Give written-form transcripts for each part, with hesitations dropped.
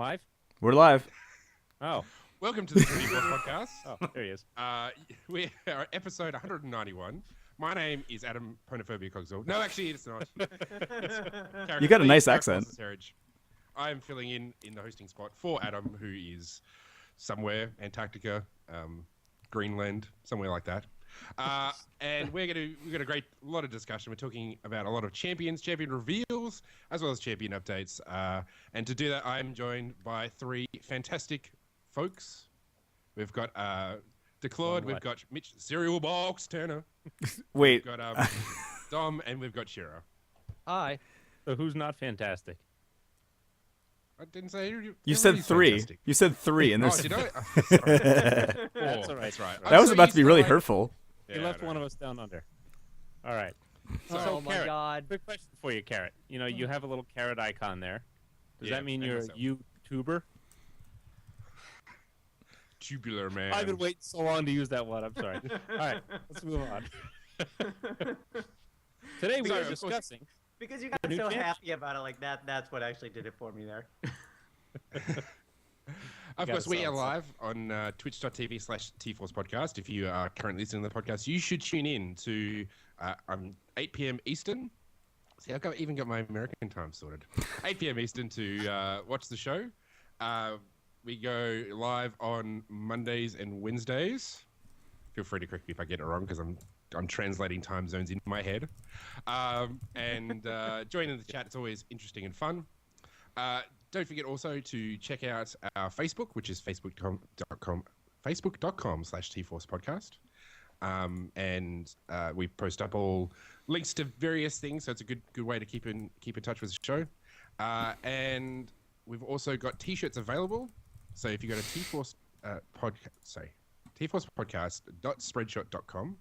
live? We're live. Oh. Welcome to the Trinity podcast. Oh, there he is. We are episode 191. My name is Adam Ponophobia Cogswell. No, actually, it's not. You got a nice accent. Herridge. I am filling in the hosting spot for Adam, who is somewhere, Antarctica, Greenland, somewhere like that. And we've got a great lot of discussion. We're talking about a lot of champion reveals, as well as champion updates. And to do that, I'm joined by three fantastic folks. We've got DeClaude, we've got Mitch Cereal Box Turner. Wait. We've got Dom, and we've got Shiro. Hi. So who's not fantastic? I didn't say you said three. Fantastic. You said three, and there's. Oh, did I? That's all right. That's right. That was about to be really hurtful. You left one of us down under. All right. Oh my Carrot, God. quick question for you, Carrot. You know, you have a little carrot icon there. Does Yeah, that mean and you're a myself. YouTuber? Tubular man. I've been waiting so long to use that one. I'm sorry. All right, let's move on. Today we So, are of course- discussing. Because you got New so champ. happy about it like that, that's what actually did it for me there. Of Gotta course, we are sell it. live on twitch.tv/TForce Podcast. If you are currently listening to the podcast, you should tune in to 8 p.m. Eastern. See, even got my American time sorted. 8 p.m. Eastern to watch the show. We go live on Mondays and Wednesdays. Feel free to correct me if I get it wrong, because I'm translating time zones in my head. And join in the chat. It's always interesting and fun. Don't forget also to check out our Facebook, which is facebook.com/TForce Podcast. And we post up all links to various things, so it's a good way to keep in touch with the show. And we've also got t-shirts available. So if you go to tforcepodcast.spreadshot.com,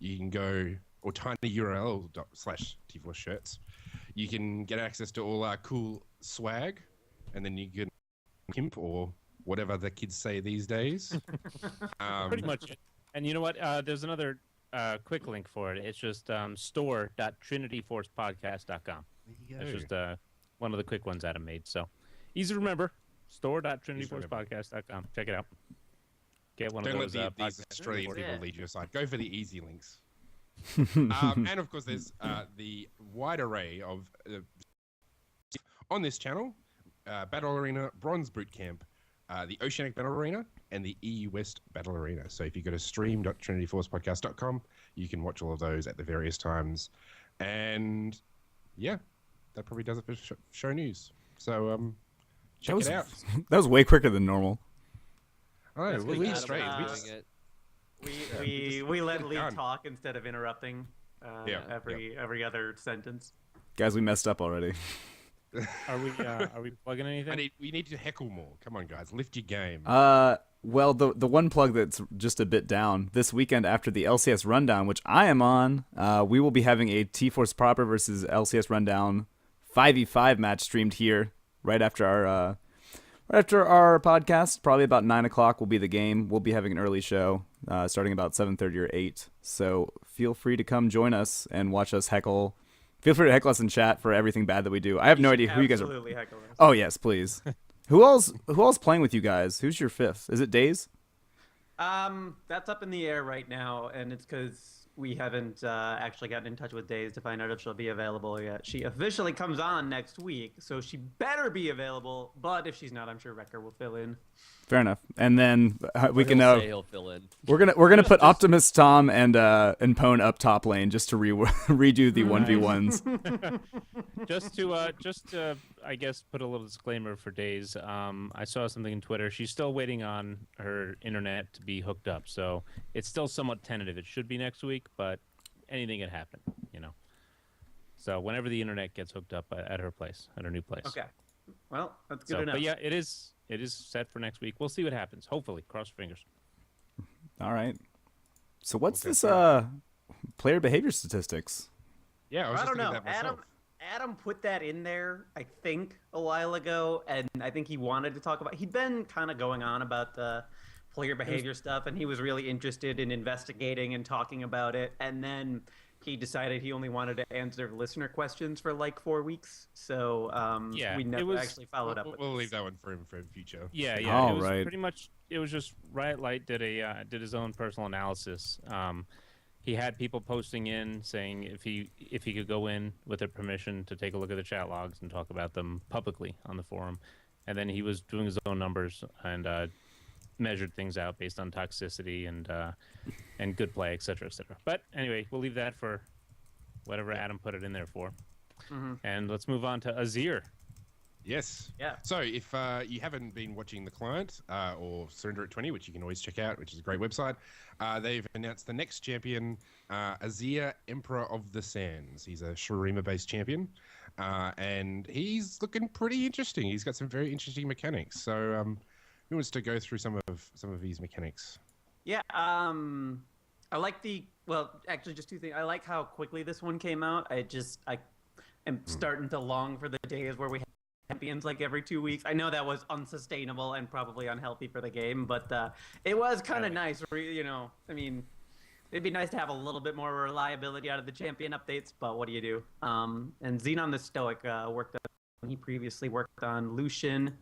you can go, or tinyurl./TForce shirts. You can get access to all our cool swag, and then you can pimp or whatever the kids say these days. Pretty much. And you know what? There's another quick link for it. It's just store.trinityforcepodcast.com. It's just one of the quick ones Adam made. So easy to remember. Store.trinityforcepodcast.com. Check it out. Get one Don't of those. let these Australian Yeah. people lead you aside. Go for the easy links. And of course, there's the wide array of on this channel: Battle Arena, Bronze Boot Camp, the Oceanic Battle Arena, and the EU West Battle Arena. So if you go to stream.trinityforcepodcast.com, you can watch all of those at the various times. And yeah, that probably does it for show news. So check it out. That was way quicker than normal. Oh, That's we're good. really Adam, straight. We let get Lee done. talk instead of interrupting every other sentence. Guys, we messed up already. Are we plugging anything? We need to heckle more. Come on, guys, lift your game. Well, the one plug that's just a bit down, this weekend after the LCS Rundown, which I am on, we will be having a TForceProper versus LCS Rundown 5v5 match streamed here right after our podcast. Probably about 9 o'clock will be the game. We'll be having an early show starting about 7:30 or 8. So feel free to come join us and watch us heckle. Feel free to heckle us in chat for everything bad that we do. I have no idea who you guys are. Absolutely heckle us. Oh yes, please. Who else playing with you guys? Who's your fifth? Is it Days? That's up in the air right now, and it's because we haven't actually gotten in touch with Days to find out if she'll be available yet. She officially comes on next week, so she better be available. But if she's not, I'm sure Wrecker will fill in. Fair enough. And then we can He'll say he'll fill in. we're gonna put Optimus, Tom, and Pone up top lane just to redo the 1v1s. Just to I guess put a little disclaimer for Days. I saw something in Twitter. She's still waiting on her internet to be hooked up, so it's still somewhat tentative. It should be next week, but anything can happen, you know. So whenever the internet gets hooked up at her place, at her new place. Okay. Well, that's good enough. But yeah, it is set for next week. We'll see what happens. Hopefully, cross your fingers. All right. So what's Okay, this fair. player behavior statistics? Yeah, I was I just don't thinking know. that myself. Adam put that in there, I think, a while ago, and I think he wanted to talk about. He'd been kind of going on about the player behavior stuff, and he was really interested in investigating and talking about it. And then he decided he only wanted to answer listener questions for like 4 weeks. So Yeah, we it never was- actually followed up with We'll this. leave that one for him for future. Yeah, All it was right. pretty much. It was just Riot Light did his own personal analysis. He had people posting in saying if he could go in with their permission to take a look at the chat logs and talk about them publicly on the forum, and then he was doing his own numbers and measured things out based on toxicity and good play, etc., etc. But anyway, we'll leave that for whatever Adam put it in there for. And let's move on to Azir. Yes. Yeah. So if you haven't been watching The Client or Surrender at 20, which you can always check out, which is a great website, they've announced the next champion, Azir, Emperor of the Sands. He's a Shurima-based champion, and he's looking pretty interesting. He's got some very interesting mechanics. So who wants to go through some of his mechanics? Yeah, I like actually just two things. I like how quickly this one came out. I am starting to long for the days where we have champions like every 2 weeks. I know that was unsustainable and probably unhealthy for the game, but it was kind of nice. I mean, it'd be nice to have a little bit more reliability out of the champion updates, but what do you do? And Xenon the Stoic he previously worked on Lucian,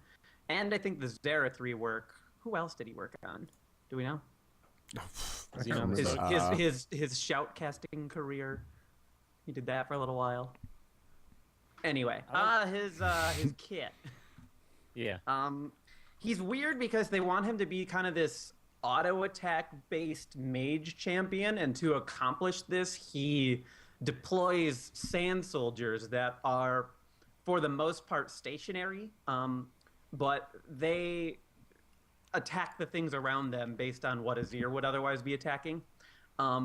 and I think the Xerath rework. Who else did he work on? Do we know? His shout casting career. He did that for a little while. Anyway, his kit. Yeah. He's weird because they want him to be kind of this auto attack based mage champion, and to accomplish this, he deploys sand soldiers that are, for the most part, stationary, but they attack the things around them based on what Azir would otherwise be attacking,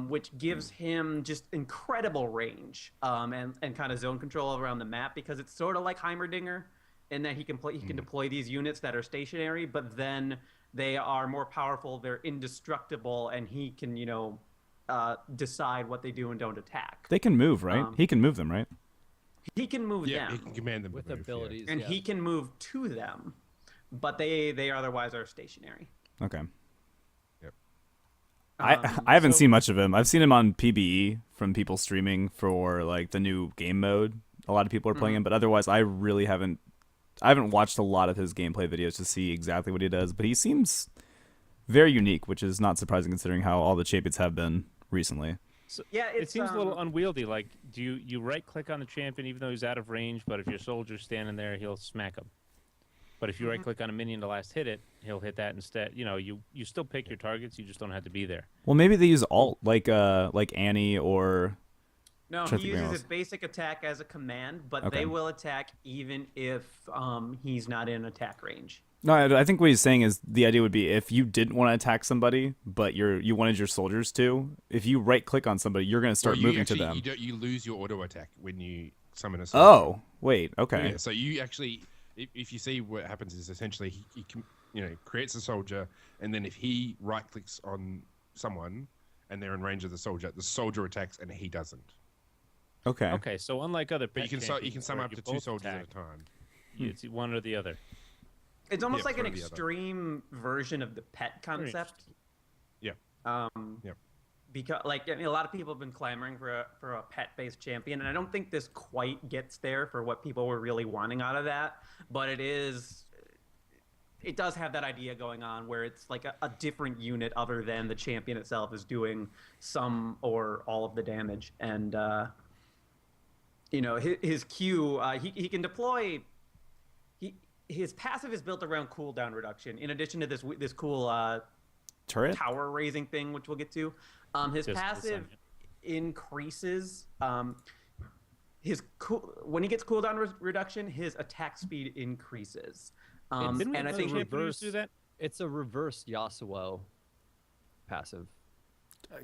which gives him just incredible range and kind of zone control around the map, because it's sort of like Heimerdinger in that he can deploy these units that are stationary, but then they are more powerful, they're indestructible, and he can, decide what they do and don't attack. They can move, right? He can move them, right? He can move Yeah, them. he can command them with to move, abilities. And he can move to them, but they otherwise are stationary. Okay. Yep. I haven't seen much of him. I've seen him on PBE from people streaming for like the new game mode. A lot of people are playing him, but otherwise I really haven't watched a lot of his gameplay videos to see exactly what he does, but he seems very unique, which is not surprising considering how all the champions have been recently. So Yeah, it seems a little unwieldy. Like, do you right click on the champion even though he's out of range, but if your soldier's standing there, he'll smack him. But if you right click on a minion to last hit it, he'll hit that instead. You still pick your targets, you just don't have to be there. Well, maybe they use alt like Annie or No, Trying to he think uses of his else. basic attack as a command, but Okay. they will attack even if he's not in attack range. No, I think what he's saying is the idea would be if you didn't want to attack somebody, but you wanted your soldiers to, if you right click on somebody, you're going to start moving to them. You lose your auto attack when you summon a soldier. Oh, wait, okay. Yeah, so you actually, if you see what happens is essentially he creates a soldier, and then if he right clicks on someone and they're in range of the soldier attacks and he doesn't. Okay. Okay, so unlike other But pet you can champions sum where up you to two both soldiers attack, at a time. It's one or the other. It's almost Yeah, like an one or the other. extreme version of the pet concept. Yeah. Yep. Because a lot of people have been clamoring for a pet-based champion, and I don't think this quite gets there for what people were really wanting out of that. But it does have that idea going on where it's like a different unit other than the champion itself is doing some or all of the damage, and his Q he can deploy. His passive is built around cooldown reduction. In addition to this cool Turret? tower raising thing, which we'll get to, his Just a passive second. increases. When he gets cooldown reduction, his attack speed increases. Didn't we and I have think a champion do that? It's a reverse Yasuo passive.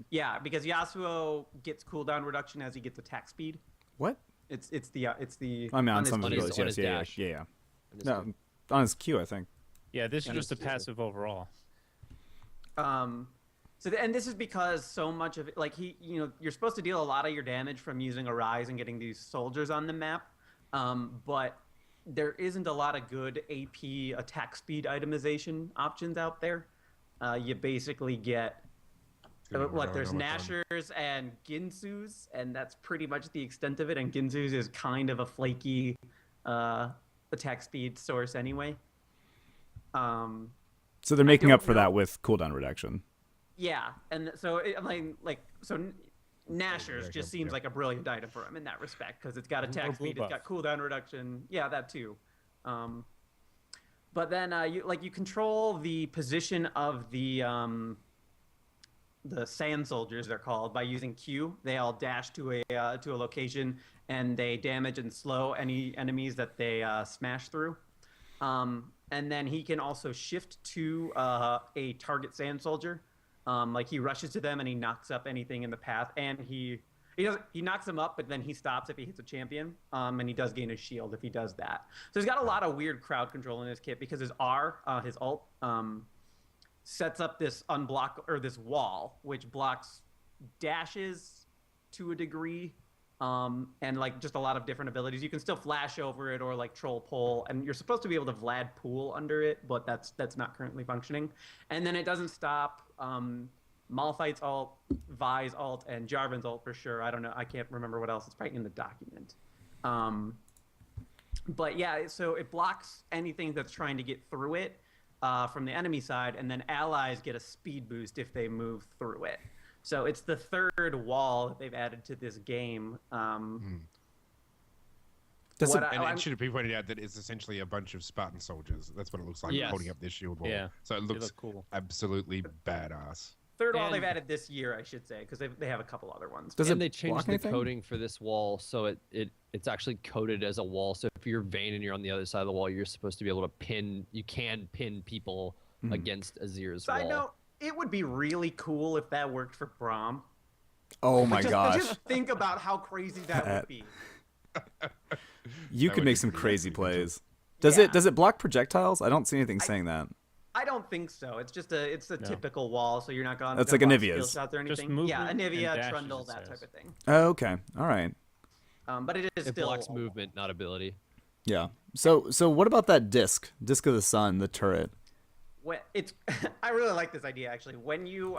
yeah, because Yasuo gets cooldown reduction as he gets attack speed. What? It's the I mean, on his some Q. of his- those, on yes, his yeah, dash. yeah. And it's No, on his Q, I think. Yeah, this is Yeah, just a this is- passive overall. And this is because so much of it, you're supposed to deal a lot of your damage from using a rise and getting these soldiers on the map, but there isn't a lot of good AP attack speed itemization options out there. You basically get What, there's all the time. Nashers and Ginsus, and that's pretty much the extent of it. And Ginsus is kind of a flaky attack speed source anyway. So they're making don't up for know. that with cooldown reduction. Yeah, and so Nashers Yeah, just seems yeah. like a brilliant item for him in that respect because it's got attack blue speed, it's got cooldown reduction. Yeah, that too. But then you control the position of the sand soldiers, they're called, by using Q. They all dash to a location and they damage and slow any enemies that they smash through. And then he can also shift to a target sand soldier. Like he rushes to them and he knocks up anything in the path, and he knocks them up, but then he stops if he hits a champion, and he does gain his shield if he does that. So he's got a lot of weird crowd control in his kit because his his ult, sets up this this wall which blocks dashes to a degree, and like just a lot of different abilities. You can still flash over it or like troll pull, and you're supposed to be able to Vlad pool under it, but that's not currently functioning. And then it doesn't stop Malphite's ult, Vi's ult, and Jarvan's ult for sure. I don't know. I can't remember what else. It's probably in the document. But yeah, so it blocks anything that's trying to get through it from the enemy side, and then allies get a speed boost if they move through it. So it's the third wall that they've added to this game. And it should be pointed out that it's essentially a bunch of Spartan soldiers. That's what it looks like, Yes. holding up this shield wall. Yeah, So it they looks look cool. absolutely badass. Third wall And- they've added this year, I should say, because they have a couple other ones. Does and it they changed block the anything? coding for this wall, so it's actually coded as a wall. So if you're Vayne and you're on the other side of the wall, you're supposed to be able to pin. You can pin people against Azir's Side wall. note, it would be really cool if that worked for Braum. Oh my gosh. Just think about how crazy that would be. You That could would make be some pretty crazy epic. plays. Yeah. Does it block projectiles? I don't see anything saying that. I don't think so. It's just a typical wall, so you're not going. That's to like block Anivia's. skill shots or Just anything. Yeah, movement and Anivia, dashes, Trundle, it that says. type of thing. Oh, okay. All right. But it is It still blocks movement, not ability. Yeah. So what about that disc of the sun, the turret? It's I really like this idea actually. When you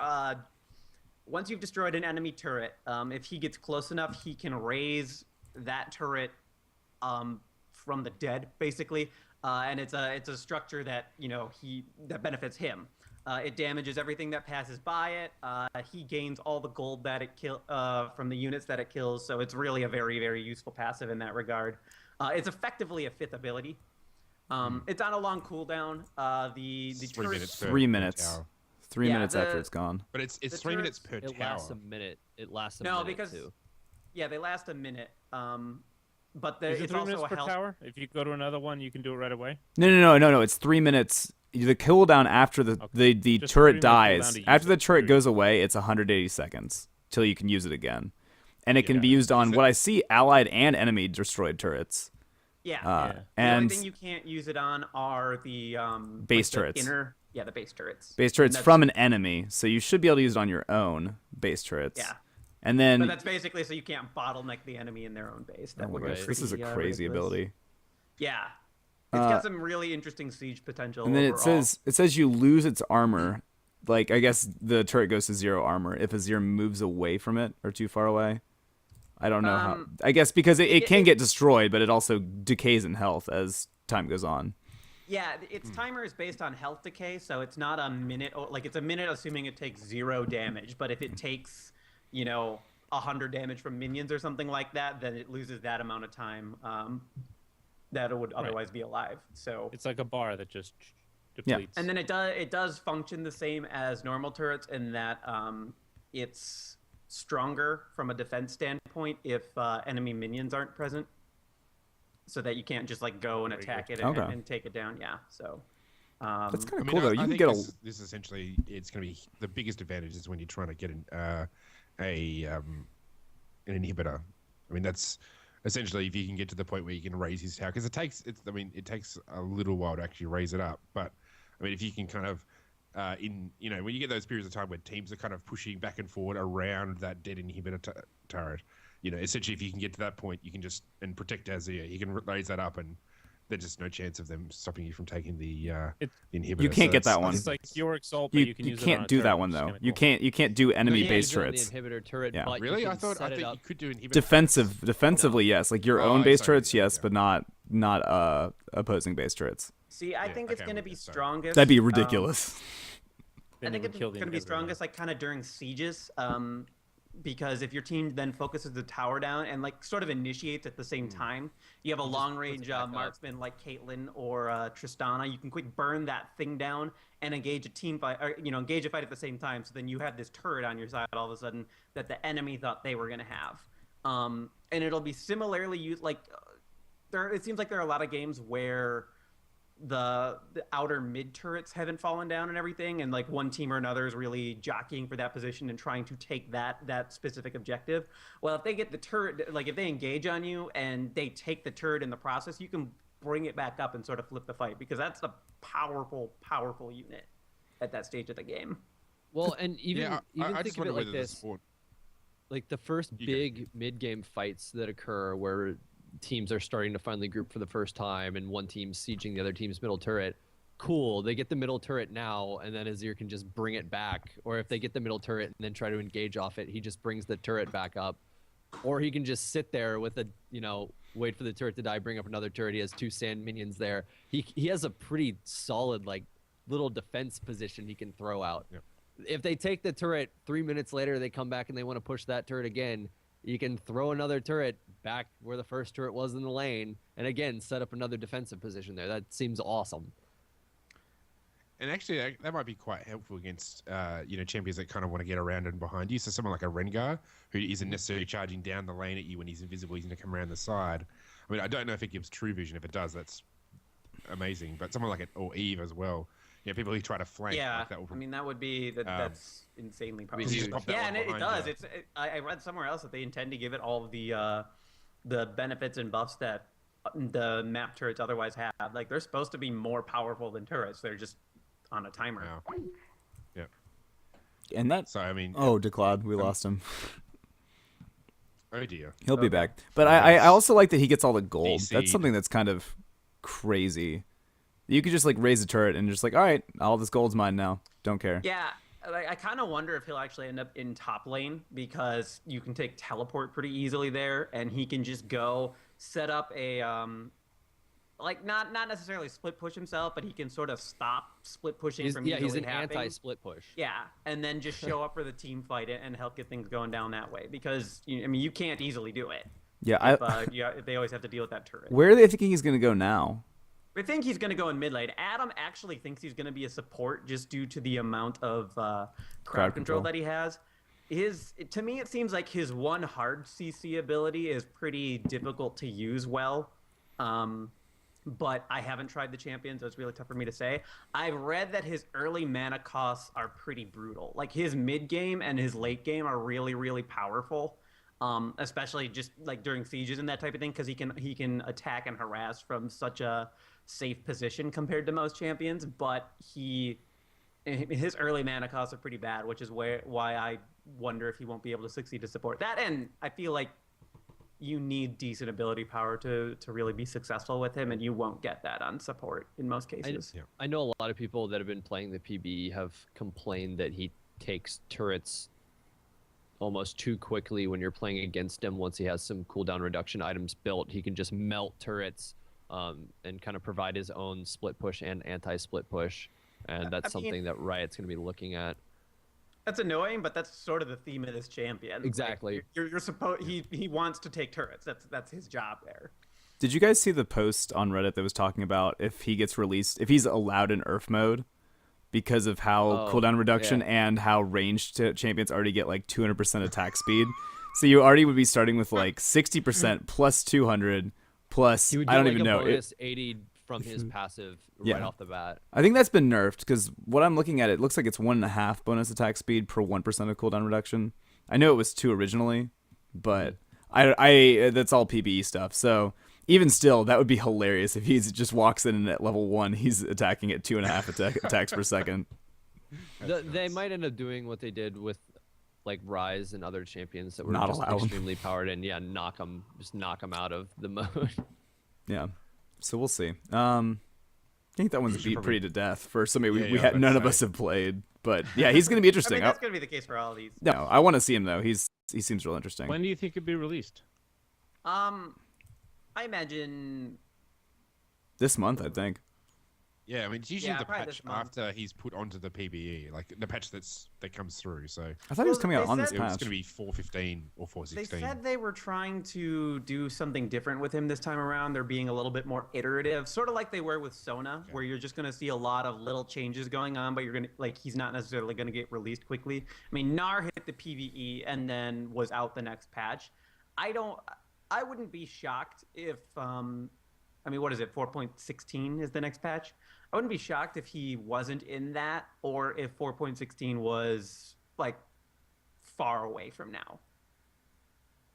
once you've destroyed an enemy turret, if he gets close enough, he can raise that turret from the dead, basically. And it's a structure that that benefits him. It damages everything that passes by it. He gains all the gold that it from the units that it kills. So it's really a very, very useful passive in that regard. It's effectively a fifth ability. It's on a long cooldown. The It's 3 turret, minutes. per 3 minutes. tower. 3 Yeah, minutes the- after it's gone. But it's The 3 minutes per It tower. lasts a minute. It lasts a No, minute because too. yeah, they last a minute. But Is it it's 3 also minutes a per health. tower? If you go to another one, you can do it right away. No. It's 3 minutes. The cooldown after the Just turret 3 minutes cooldown dies. to use After the it. turret goes away, it's 180 seconds till you can use it again, and it can be used on what I see allied and enemy destroyed turrets. Yeah. Yeah. The only And thing you can't use it on are the Base the turrets. The base turrets. base turrets And from an enemy, so you should be able to use it on your own base turrets. Yeah. And But then that's basically so you can't bottleneck the enemy in their own base. That oh my would be gosh, this is a pretty, crazy ridiculous. ability. Yeah. It's got some really interesting siege potential. And then overall. it says you lose its armor. Like I guess the turret goes to 0 armor if Azir moves away from it or too far away. I don't know how. I guess because it can get destroyed, but it also decays in health as time goes on. Yeah, its timer is based on health decay, so it's not a minute. Like it's a minute, assuming it takes 0 damage. But if it takes, 100 damage from minions or something like that, then it loses that amount of time that it would otherwise be alive. So It's like a bar that just depletes. and then it does function the same as normal turrets in that it's stronger from a defense standpoint if enemy minions aren't present, so that you can't just like go and attack it and, Okay. and take it down. Yeah, so That's kind I of mean, cool though. You I can think get a this essentially it's going to be the biggest advantage is when you're trying to get an inhibitor. I mean, that's essentially if you can get to the point where you can raise his tower, because it takes a little while to actually raise it up. But I mean, if you can kind of when you get those periods of time where teams are kind of pushing back and forward around that dead inhibitor turret, essentially if you can get to that point, you can just protect Azir. You can raise that up and there's just no chance of them stopping you from taking the It- inhibitor. You can't So get that it's- one. It's like York Salt, but you can use it on can't a do that turret, one which is though. kinda You cool. can't do enemy You based can't use it turrets. on the inhibitor turret, Yeah. but Really? you I can thought set it you up. could do inhibitor. Defensively, yes, like your Oh, own I base see, turrets, yeah, yes, yeah. but not opposing base turrets. See, I think it's okay, going to well, be so- strongest. That'd be ridiculous. I Then think it would it's kill the going to be inhibitor, strongest like kind of during sieges, because if your team then focuses the tower down and like sort of initiates at the same time, you have a long range back up. marksman like Caitlyn or Tristana. You can quick burn that thing down and engage a team fight, or engage a fight at the same time. So then you have this turret on your side all of a sudden that the enemy thought they were going to have, and it'll be similarly used like there. It seems like there are a lot of games where the outer mid turrets haven't fallen down and everything, and like one team or another is really jockeying for that position and trying to take that specific objective. Well, if they get the turret, like if they engage on you and they take the turret in the process, you can bring it back up and sort of flip the fight, because that's a powerful unit at that stage of the game. Well, and even I think just of wonder it like whether the this. support. Like the first You go. big mid-game fights that occur where teams are starting to finally group for the first time and one team's sieging the other team's middle turret. Cool, they get the middle turret now, and then Azir can just bring it back. Or if they get the middle turret and then try to engage off it, he just brings the turret back up. Or he can just sit there with a, wait for the turret to die, bring up another turret. He has 2 sand minions there. He has a pretty solid, like, little defense position he can throw out. Yep. If they take the turret 3 minutes later, they come back and they want to push that turret again, you can throw another turret back where the first turret was in the lane, and again, set up another defensive position there. That seems awesome. And actually, that might be quite helpful against, champions that kind of want to get around and behind you. So someone like a Rengar, who isn't necessarily charging down the lane at you when he's invisible, he's going to come around the side. I mean, I don't know if it gives true vision. If it does, that's amazing. But someone like or Eve as well. People who try to flank. Yeah, like that will, I mean that would be that's insanely I mean, powerful. you just pop that Yeah, one and it behind does. you. I read somewhere else that they intend to give it all of the benefits and buffs that the map turrets otherwise have. Like they're supposed to be more powerful than turrets. They're just on a timer. Wow. Yeah. And that. So I mean, Oh, DeCloud, we lost him. oh dear. He'll be Okay. back. But I also like that he gets all the gold. DC. That's something that's kind of crazy. You could just like raise a turret and just like, all right, all this gold's mine now. Don't care. Yeah, like, I kind of wonder if he'll actually end up in top lane, because you can take teleport pretty easily there, and he can just go set up a like not necessarily split push himself, but he can sort of stop split pushing from He's easily an happening. anti-split push. Yeah, and then just show up for the team fight and help get things going down that way, because you can't easily do it Yeah. if they always have to deal with that turret. Where are they thinking he's gonna go now? I think he's going to go in mid lane. Adam actually thinks he's going to be a support just due to the amount of crowd control that he has. To me, it seems like his one hard CC ability is pretty difficult to use well. But I haven't tried the champion, so it's really tough for me to say. I've read that his early mana costs are pretty brutal. Like his mid game and his late game are really, really powerful. Especially just like during sieges and that type of thing, because he can attack and harass from such a safe position compared to most champions. But his early mana costs are pretty bad, which is why I wonder if he won't be able to succeed to support that. And I feel like you need decent ability power to really be successful with him, and you won't get that on support in most cases. I know a lot of people that have been playing the PB have complained that he takes turrets almost too quickly when you're playing against him. Once he has some cooldown reduction items built, he can just melt turrets and kind of provide his own split push and anti-split push. And that's something that Riot's going to be looking at. That's annoying, but that's sort of the theme of this champion. Exactly. Like, you're supposed he wants to take turrets. That's his job there. Did you guys see the post on Reddit that was talking about if he gets released, if he's allowed in Earth mode, because of how cooldown reduction and how ranged champions already get like 200% attack speed? So you already would be starting with like 60% plus 200 plus, He would do I don't like even a know. bonus 80 from his passive right off the bat. I think that's been nerfed, because what I'm looking at, it looks like it's 1.5 bonus attack speed per 1% of cooldown reduction. I know it was 2 originally, but I that's all PBE stuff. So even still, that would be hilarious if he just walks in and at level 1, he's attacking at 2.5 attacks per second. They might end up doing what they did with like Rise and other champions that were Not just allow 'em. extremely powered, and knock them out of the mode. Yeah. So we'll see. I think that one's beat pretty to death for somebody Yeah, we I had was none about of to us say. have played. But yeah, he's gonna be I interesting. mean, that's going to be the case for all of these. No, I want to see him though. He seems real interesting. When do you think it'd be released? I imagine This month, I think. Yeah, I mean, it's usually Yeah, the probably patch this month. after he's put onto the PBE, like the patch that comes through. So I thought he was Well, coming out they on this said- it was patch. going to be 415 or they 416. said they were trying to do something different with him this time around. They're being a little bit more iterative, sort of like they were with Sona, where you're just going to see a lot of little changes going on, but you're going to like he's not necessarily going to get released quickly. I mean, Gnar hit the PVE and then was out the next patch. I wouldn't be shocked if I mean, what is it? 4.16 is the next patch. I wouldn't be shocked if he wasn't in that, or if 4.16 was like far away from now.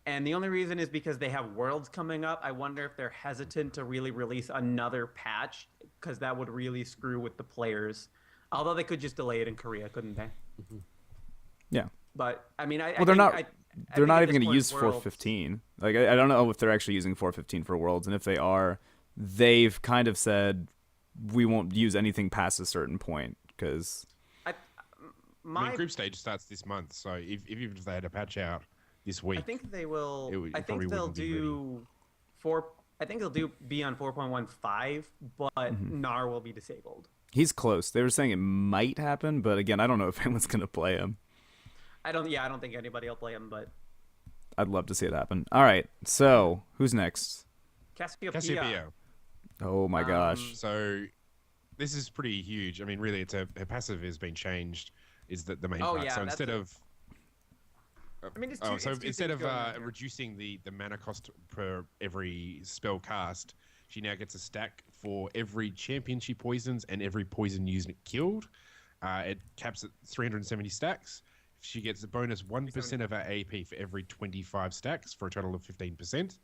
And the only reason is because they have Worlds coming up. I wonder if they're hesitant to really release another patch, because that would really screw with the players. Although they could just delay it in Korea, couldn't they? Yeah. But I mean, Well, they're not. They're not even going going to use 415. Like I don't know if they're actually using 415 for Worlds, and if they are, they've kind of said we won't use anything past a certain point because I mean, group stage starts this month, so even if they had a patch out this week, I think they will. it I probably think they'll wouldn't be do I think they'll be on 4.15, but Gnar will be disabled. he's close. They were saying it might happen, but again, I don't know if anyone's going to play him. I don't think anybody will play him, but I'd love to see it happen. All right, so who's next? Cassiopeia. Oh my gosh. So this is pretty huge. I mean, really, her passive has been changed. Is the main Oh, part? yeah, So that's instead it. of I mean, it's Oh, two, so it's two instead things of going on here. reducing the mana cost per every spell cast, she now gets a stack for every champion she poisons and every poison unit killed. It caps at 370 stacks. She gets a bonus 1% of her AP for every 25 stacks for a total of 15%.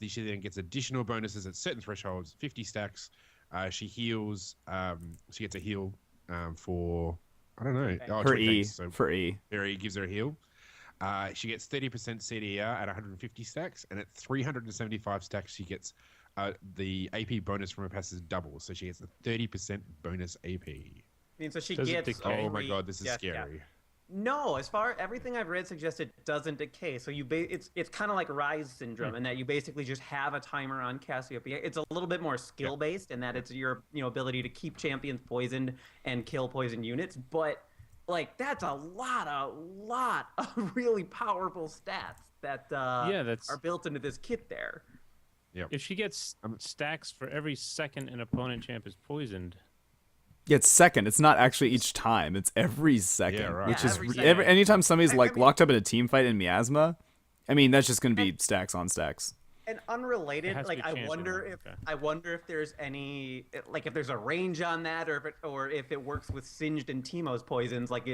She then gets additional bonuses at certain thresholds, 50 stacks. She heals. She gets a heal for, I don't know. Oh, For 20 E. thanks. So For E. Barry gives her a heal. She gets 30% CDR at 150 stacks, and at 375 stacks, she gets the AP bonus from her passive double. So she gets a 30% bonus AP. I mean, so she Does it gets. decay? Oh my every- god, this is yeah, scary. yeah. No, as far everything I've read suggests it doesn't decay. So it's kind of like Rise syndrome in that you basically just have a timer on Cassiopeia. It's a little bit more skill based in that it's your ability to keep champions poisoned and kill poison units. But like that's a lot of really powerful stats that that's are built into this kit there. if she gets stacks for every second an opponent champ is poisoned. Yeah, it's second. It's not actually each time. It's every second. Yeah, right. Which Yeah, is every every second. anytime somebody's I like mean- locked up in a team fight in miasma, I mean that's just going to be stacks on stacks. And It unrelated, has to like be chance, I wonder if there's any if there's a range on that, or if it works with Singed and Teemo's poisons like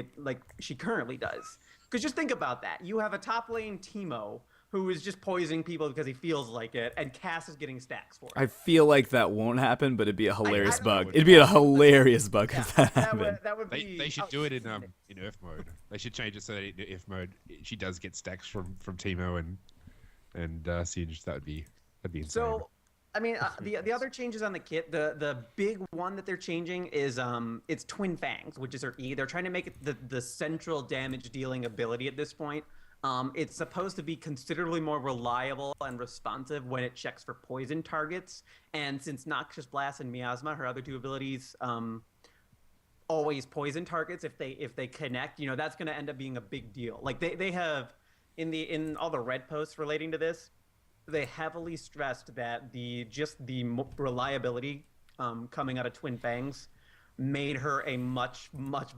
she currently does. Because just think about that. You have a top lane Teemo who is just poisoning people because he feels like it, and Cass is getting stacks for it. I feel like that won't happen, but it'd be a hilarious don't bug. know. It'd be a hilarious bug Yeah, if that happened. that would be. They should do it in outstanding. Earth mode. They should change it so that in Earth mode she does get stacks from Teemo and Singe. That'd be insane. So, I mean, the other changes on the kit, the big one that they're changing is it's Twin Fangs, which is her E. They're trying to make it the central damage dealing ability at this point. It's supposed to be considerably more reliable and responsive when it checks for poison targets. And since Noxious Blast and Miasma, her other two abilities, always poison targets if they connect, that's going to end up being a big deal. Like they have in all the red posts relating to this, they heavily stressed that the reliability coming out of Twin Fangs made her a much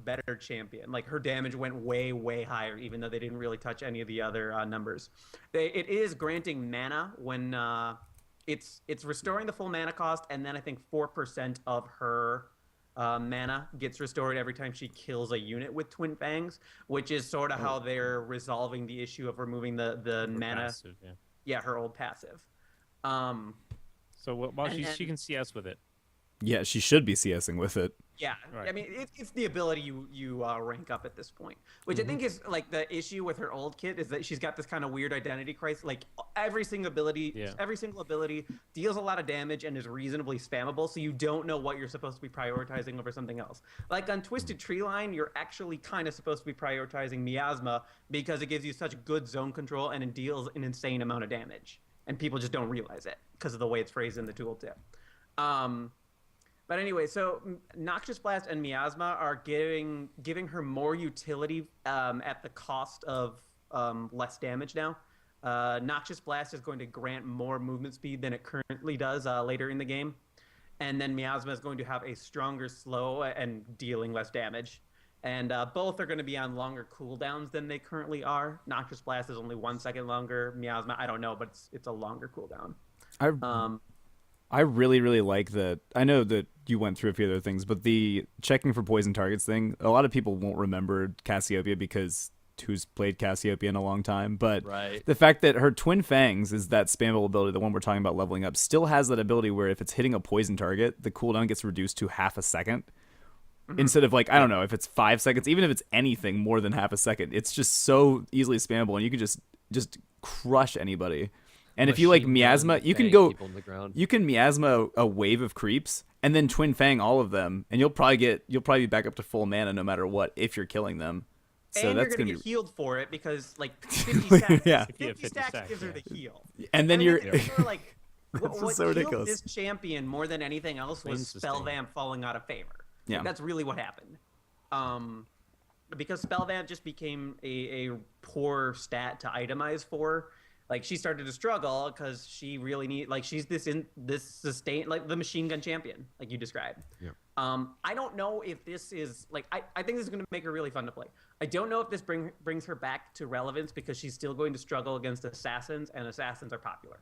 better champion. Like her damage went way higher, even though they didn't really touch any of the other numbers. It is granting mana when it's restoring the full mana cost, and then I think 4% of her mana gets restored every time she kills a unit with Twin Fangs, which is sort of how they're resolving the issue of removing the mana. Passive, yeah. Yeah, her old passive. So while And she can CS with it. Yeah, she should be CSing with it. Yeah, Right. I mean, it's the ability you rank up at this point, which I think is like the issue with her old kit is that she's got this kind of weird identity crisis. Like every single ability deals a lot of damage and is reasonably spammable, so you don't know what you're supposed to be prioritizing over something else. Like on Twisted Tree Line, you're actually kind of supposed to be prioritizing Miasma because it gives you such good zone control and it deals an insane amount of damage, and people just don't realize it because of the way it's phrased in the tooltip. But anyway, so Noxious Blast and Miasma are giving her more utility at the cost of less damage now. Noxious Blast is going to grant more movement speed than it currently does later in the game. And then Miasma is going to have a stronger slow and dealing less damage. And both are going to be on longer cooldowns than they currently are. Noxious Blast is only 1 second longer. Miasma, I don't know, but it's a longer cooldown. I really, really like that. I know that you went through a few other things, but the checking for poison targets thing, a lot of people won't remember Cassiopeia because who's played Cassiopeia in a long time. But the fact that her Twin Fangs is that spammable ability, the one we're talking about leveling up, still has that ability where if it's hitting a poison target, the cooldown gets reduced to half a second. Instead of like, I don't know, if it's 5 seconds, even if it's anything more than half a second, it's just so easily spammable and you can just crush anybody. And if you like Miasma, you can Miasma a wave of creeps and then Twin Fang all of them, and you'll probably be back up to full mana no matter what if you're killing them. So and that's you're gonna be get healed for it because like 50 stacks, Yeah. 50 stacks gives her the heal. And then I mean, it's sort of like This what is so killed ridiculous. this champion more than anything else was Flame sustain. Spellvamp falling out of favor. Yeah. Like, that's really what happened. Because Spellvamp just became a poor stat to itemize for. Like she started to struggle because she really she's this sustain like the machine gun champion like you described. Yeah. I don't know if this is like I think this is going to make her really fun to play. I don't know if this brings her back to relevance because she's still going to struggle against assassins, and assassins are popular.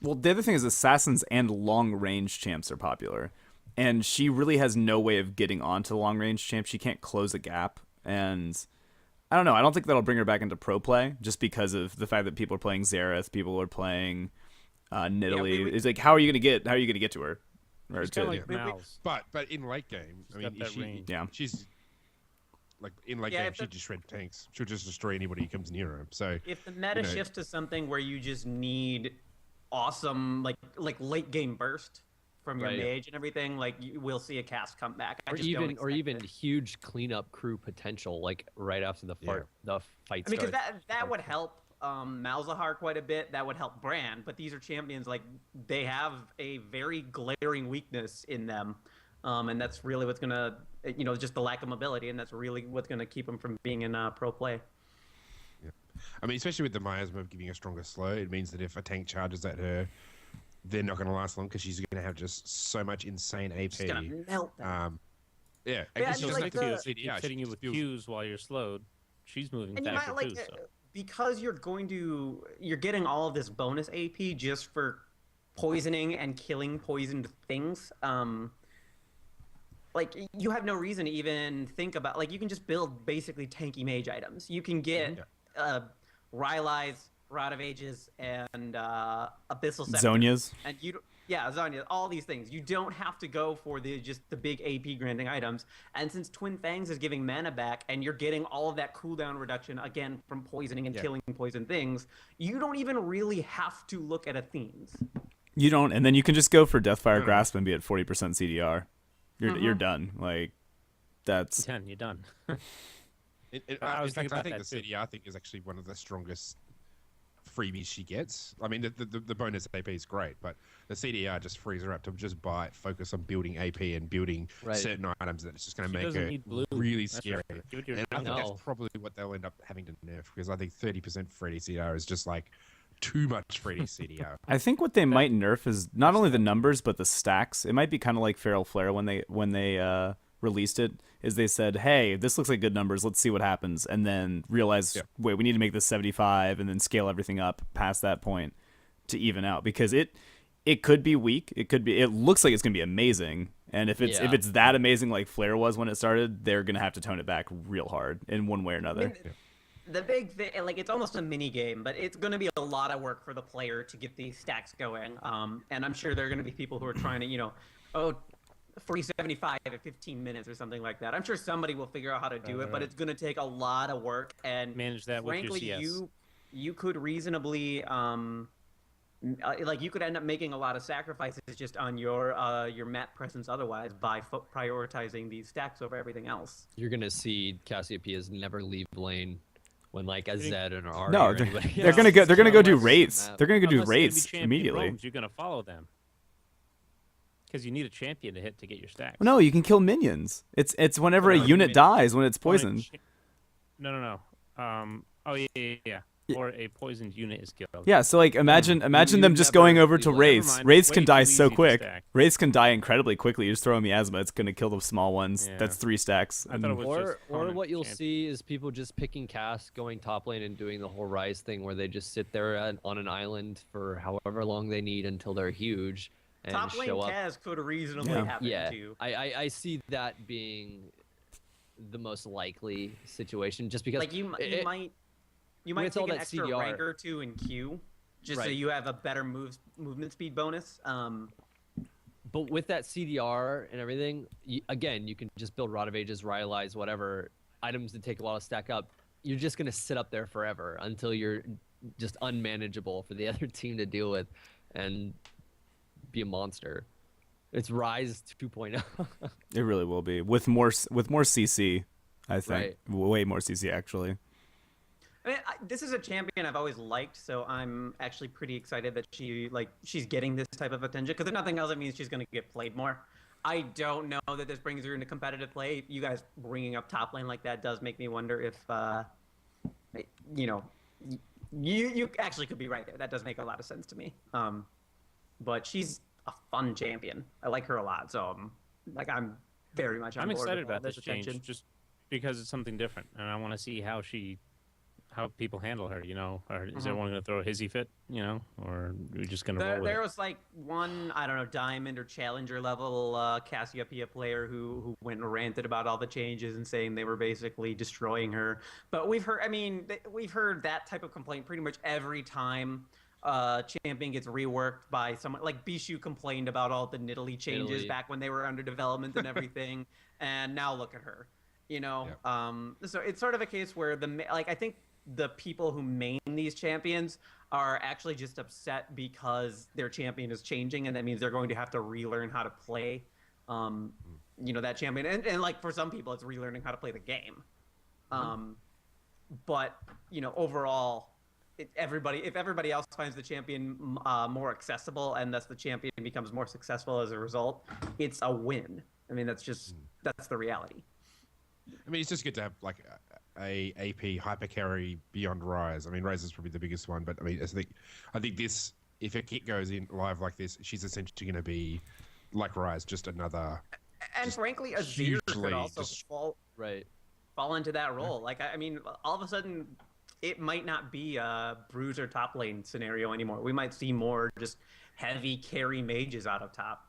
Well, the other thing is assassins and long range champs are popular, and she really has no way of getting onto the long range champ. She can't close a gap, and I don't know. I don't think that'll bring her back into pro play just because of the fact that people are playing Xerath, people are playing Nidalee. It's like, how are you gonna get to her? Or It's kind of like Mal's. But in late game, I mean, got that range. she's like in late game, she just shred tanks. She'll just destroy anybody who comes near her. So if the meta shifts to something where you just need awesome like late game burst from your mage and everything, like we'll see a cast come back. Or even huge cleanup crew potential, like right after the fight. The fight. I mean, because that would help Malzahar quite a bit. That would help Brand, but these are champions like they have a very glaring weakness in them, and that's really what's gonna just the lack of mobility, and that's really what's gonna keep them from being in pro play. Yeah. I mean, especially with the miasma giving a stronger slow, it means that if a tank charges at her, they're not going to last long because she's going to have just so much insane AP. She's gonna melt them. Yeah, Yeah, she's like Keeps hitting you with Qs while you're slowed. She's moving And you faster might too. So. because you're getting all of this bonus AP just for poisoning and killing poisoned things. Like you have no reason to even think about. Like you can just build basically tanky mage items. You can get Rylai's, Rod of Ages, and Abyssal Scepter. Zonia's. And Zonia, all these things. You don't have to go for the big AP granting items. And since Twin Fangs is giving mana back, and you're getting all of that cooldown reduction again from poisoning and killing poison things, you don't even really have to look at Athene's. You don't, and then you can just go for Deathfire Grasp and be at 40% CDR. You're done. Like that's 10, you're done. In I fact, I think the too. CDR thing is actually one of the strongest freebies she gets. I mean, the bonus AP is great, but the CDR just frees her up to just focus on building AP and building certain items that it's just going to make her really scary. Right. And I think that's probably what they'll end up having to nerf, because I think 30% Freddy CDR is just like too much Freddy CDR. I think what they might nerf is not only the numbers but the stacks. It might be kind of like Feral Flare when they released it. Is they said, hey, this looks like good numbers, let's see what happens, and then realize, wait, we need to make this 75, and then scale everything up past that point to even out, because it could be weak. It looks like it's gonna be amazing, and if it's that amazing like Flare was when it started, they're gonna have to tone it back real hard in one way or another. The big thing, like, it's almost a mini game, but it's going to be a lot of work for the player to get these stacks going. And I'm sure there are going to be people who are trying to, 375 at 15 minutes or something like that. I'm sure somebody will figure out how to do it, but it's going to take a lot of work. And manage that frankly, with your CS. you could reasonably like you could end up making a lot of sacrifices just on your map presence otherwise by prioritizing these stacks over everything else. You're gonna see Cassiopeia's never leave lane when like a Zed and an Ari. No, or they're anybody they're gonna else go. is They're gonna go do somewhere on the rates. map. They're gonna go do Unless they're gonna be rates champion immediately. roams, you're gonna follow them. Because you need a champion to hit to get your stacks. No, you can kill minions. It's whenever a No, unit minions. dies when it's poisoned. No. Oh yeah. Or a poisoned unit is killed. Yeah, so like imagine You them just never going over to leave Wraiths. Never mind, Wraiths way can too die easy so to quick. stack. Wraiths can die incredibly quickly. You just throw a miasma, it's gonna kill the small ones. Yeah. That's 3 stacks. I thought it was Or just opponent what you'll champion. see is people just picking Cass, going top lane, and doing the whole Rise thing where they just sit there on an island for however long they need until they're huge and Top lane show up. Kaz could reasonably Yeah. happen Yeah, too. I see that being the most likely situation, just because Like you it- might when it's take all an that extra CDR. rank or two in Q, just so Right. you have a better movement speed bonus. But with that CDR and everything, again, you can just build Rod of Ages, Rylai's, whatever, items that take a while to stack up. You're just going to sit up there forever until you're just unmanageable for the other team to deal with and be a monster. It's Rise 2.0. It really will be with more CC. I think Right. way more CC actually. I mean, this is a champion I've always liked, so I'm actually pretty excited that she's getting this type of attention. Because if nothing else, it means she's going to get played more. I don't know that this brings her into competitive play. You guys bringing up top lane like that does make me wonder if, you actually could be right there. That does make a lot of sense to me. But she's a fun champion. I like her a lot, so I'm very much on I'm board excited with all about this change attention. just because it's something different, and I want to see how people handle her. Or is everyone going to throw a hissy fit? Or are we just going to roll with There it? was like one, I don't know, diamond or challenger level Cassiopeia player who went and ranted about all the changes and saying they were basically destroying her. But we've heard that type of complaint pretty much every time champion gets reworked by someone. Like Bishu complained about all the Nidalee changes Nidalee. back when they were under development and everything, and now look at her. So it's sort of a case where I think the people who main these champions are actually just upset because their champion is changing, and that means they're going to have to relearn how to play, that champion. And like for some people, it's relearning how to play the game. But overall, if everybody else finds the champion more accessible, and thus the champion becomes more successful as a result, it's a win. I mean, that's the reality. I mean, it's just good to have like a AP hyper carry beyond Rise. I mean, Rise is probably the biggest one, but I mean, I think this, if a kit goes in live like this, she's essentially going to be like Rise, just another. And just frankly, Azir could hugely also Right. fall into that role. Like, I mean, all of a sudden, it might not be a bruiser top lane scenario anymore. We might see more just heavy carry mages out of top.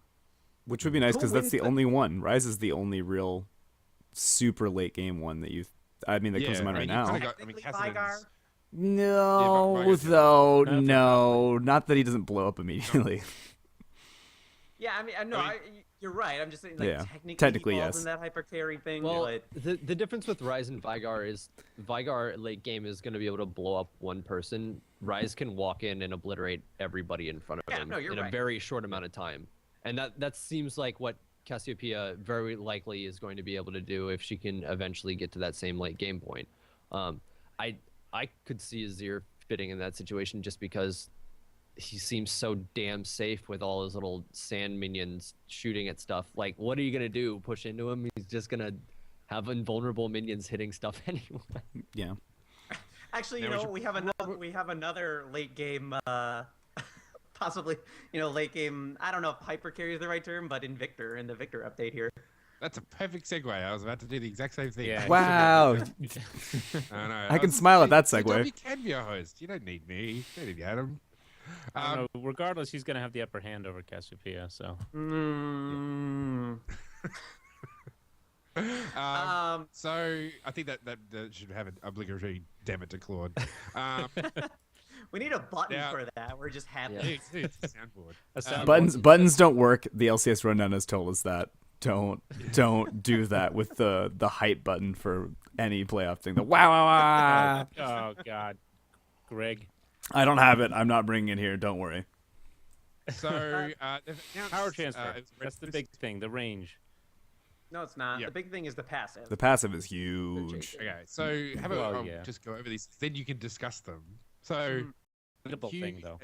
Which would be nice Who because that's wins the the- only one. Rise is the only real super late game one that comes to mind right now. Technically, Vygar. No, Vygar's good. though, Not for no, not that he doesn't blow up immediately. Yeah, I mean, you're right. I'm just saying, like, Yeah, technically technically, he falls yes. in that hyper carry thing. Well, but the difference with Rise and Vygar is Vygar late game is going to be able to blow up one person. Rise can walk in and obliterate everybody in front of Yeah, him no, you're in a right. very short amount of time. And that seems like what Cassiopeia very likely is going to be able to do if she can eventually get to that same late game point. I could see Azir fitting in that situation just because he seems so damn safe with all his little sand minions shooting at stuff. Like, what are you gonna do? Push into him? He's just gonna have invulnerable minions hitting stuff anyway. Yeah. actually, Yeah, we should- we have another late game, possibly, late game. I don't know if hyper carry is the right term, but in the Viktor update here. That's a perfect segue. I was about to do the exact same thing. Yeah. Wow. I know. I can smile at that segue. You can be a host. You don't need me. You don't need Adam. I don't know. Regardless, he's going to have the upper hand over Cassiopeia. So So I think that should have an obligatory damn it to Claude. We need a button Yeah. for that. We're just happy. Yeah. It's a soundboard. a soundboard. Buttons don't work. The LCS Rundown has told us that. Don't do that with the hype button for any playoff thing. The wow wow wow. Oh God, Greg. I don't have it. I'm not bringing it here. Don't worry. So they've announced, Power transfer. it's That's the this- big thing. The range. No, it's not. Yeah. The big thing is the passive. The passive is huge. Okay, so have Well, I'll yeah. just go over these. Then you can discuss them. So Simple Q thing though.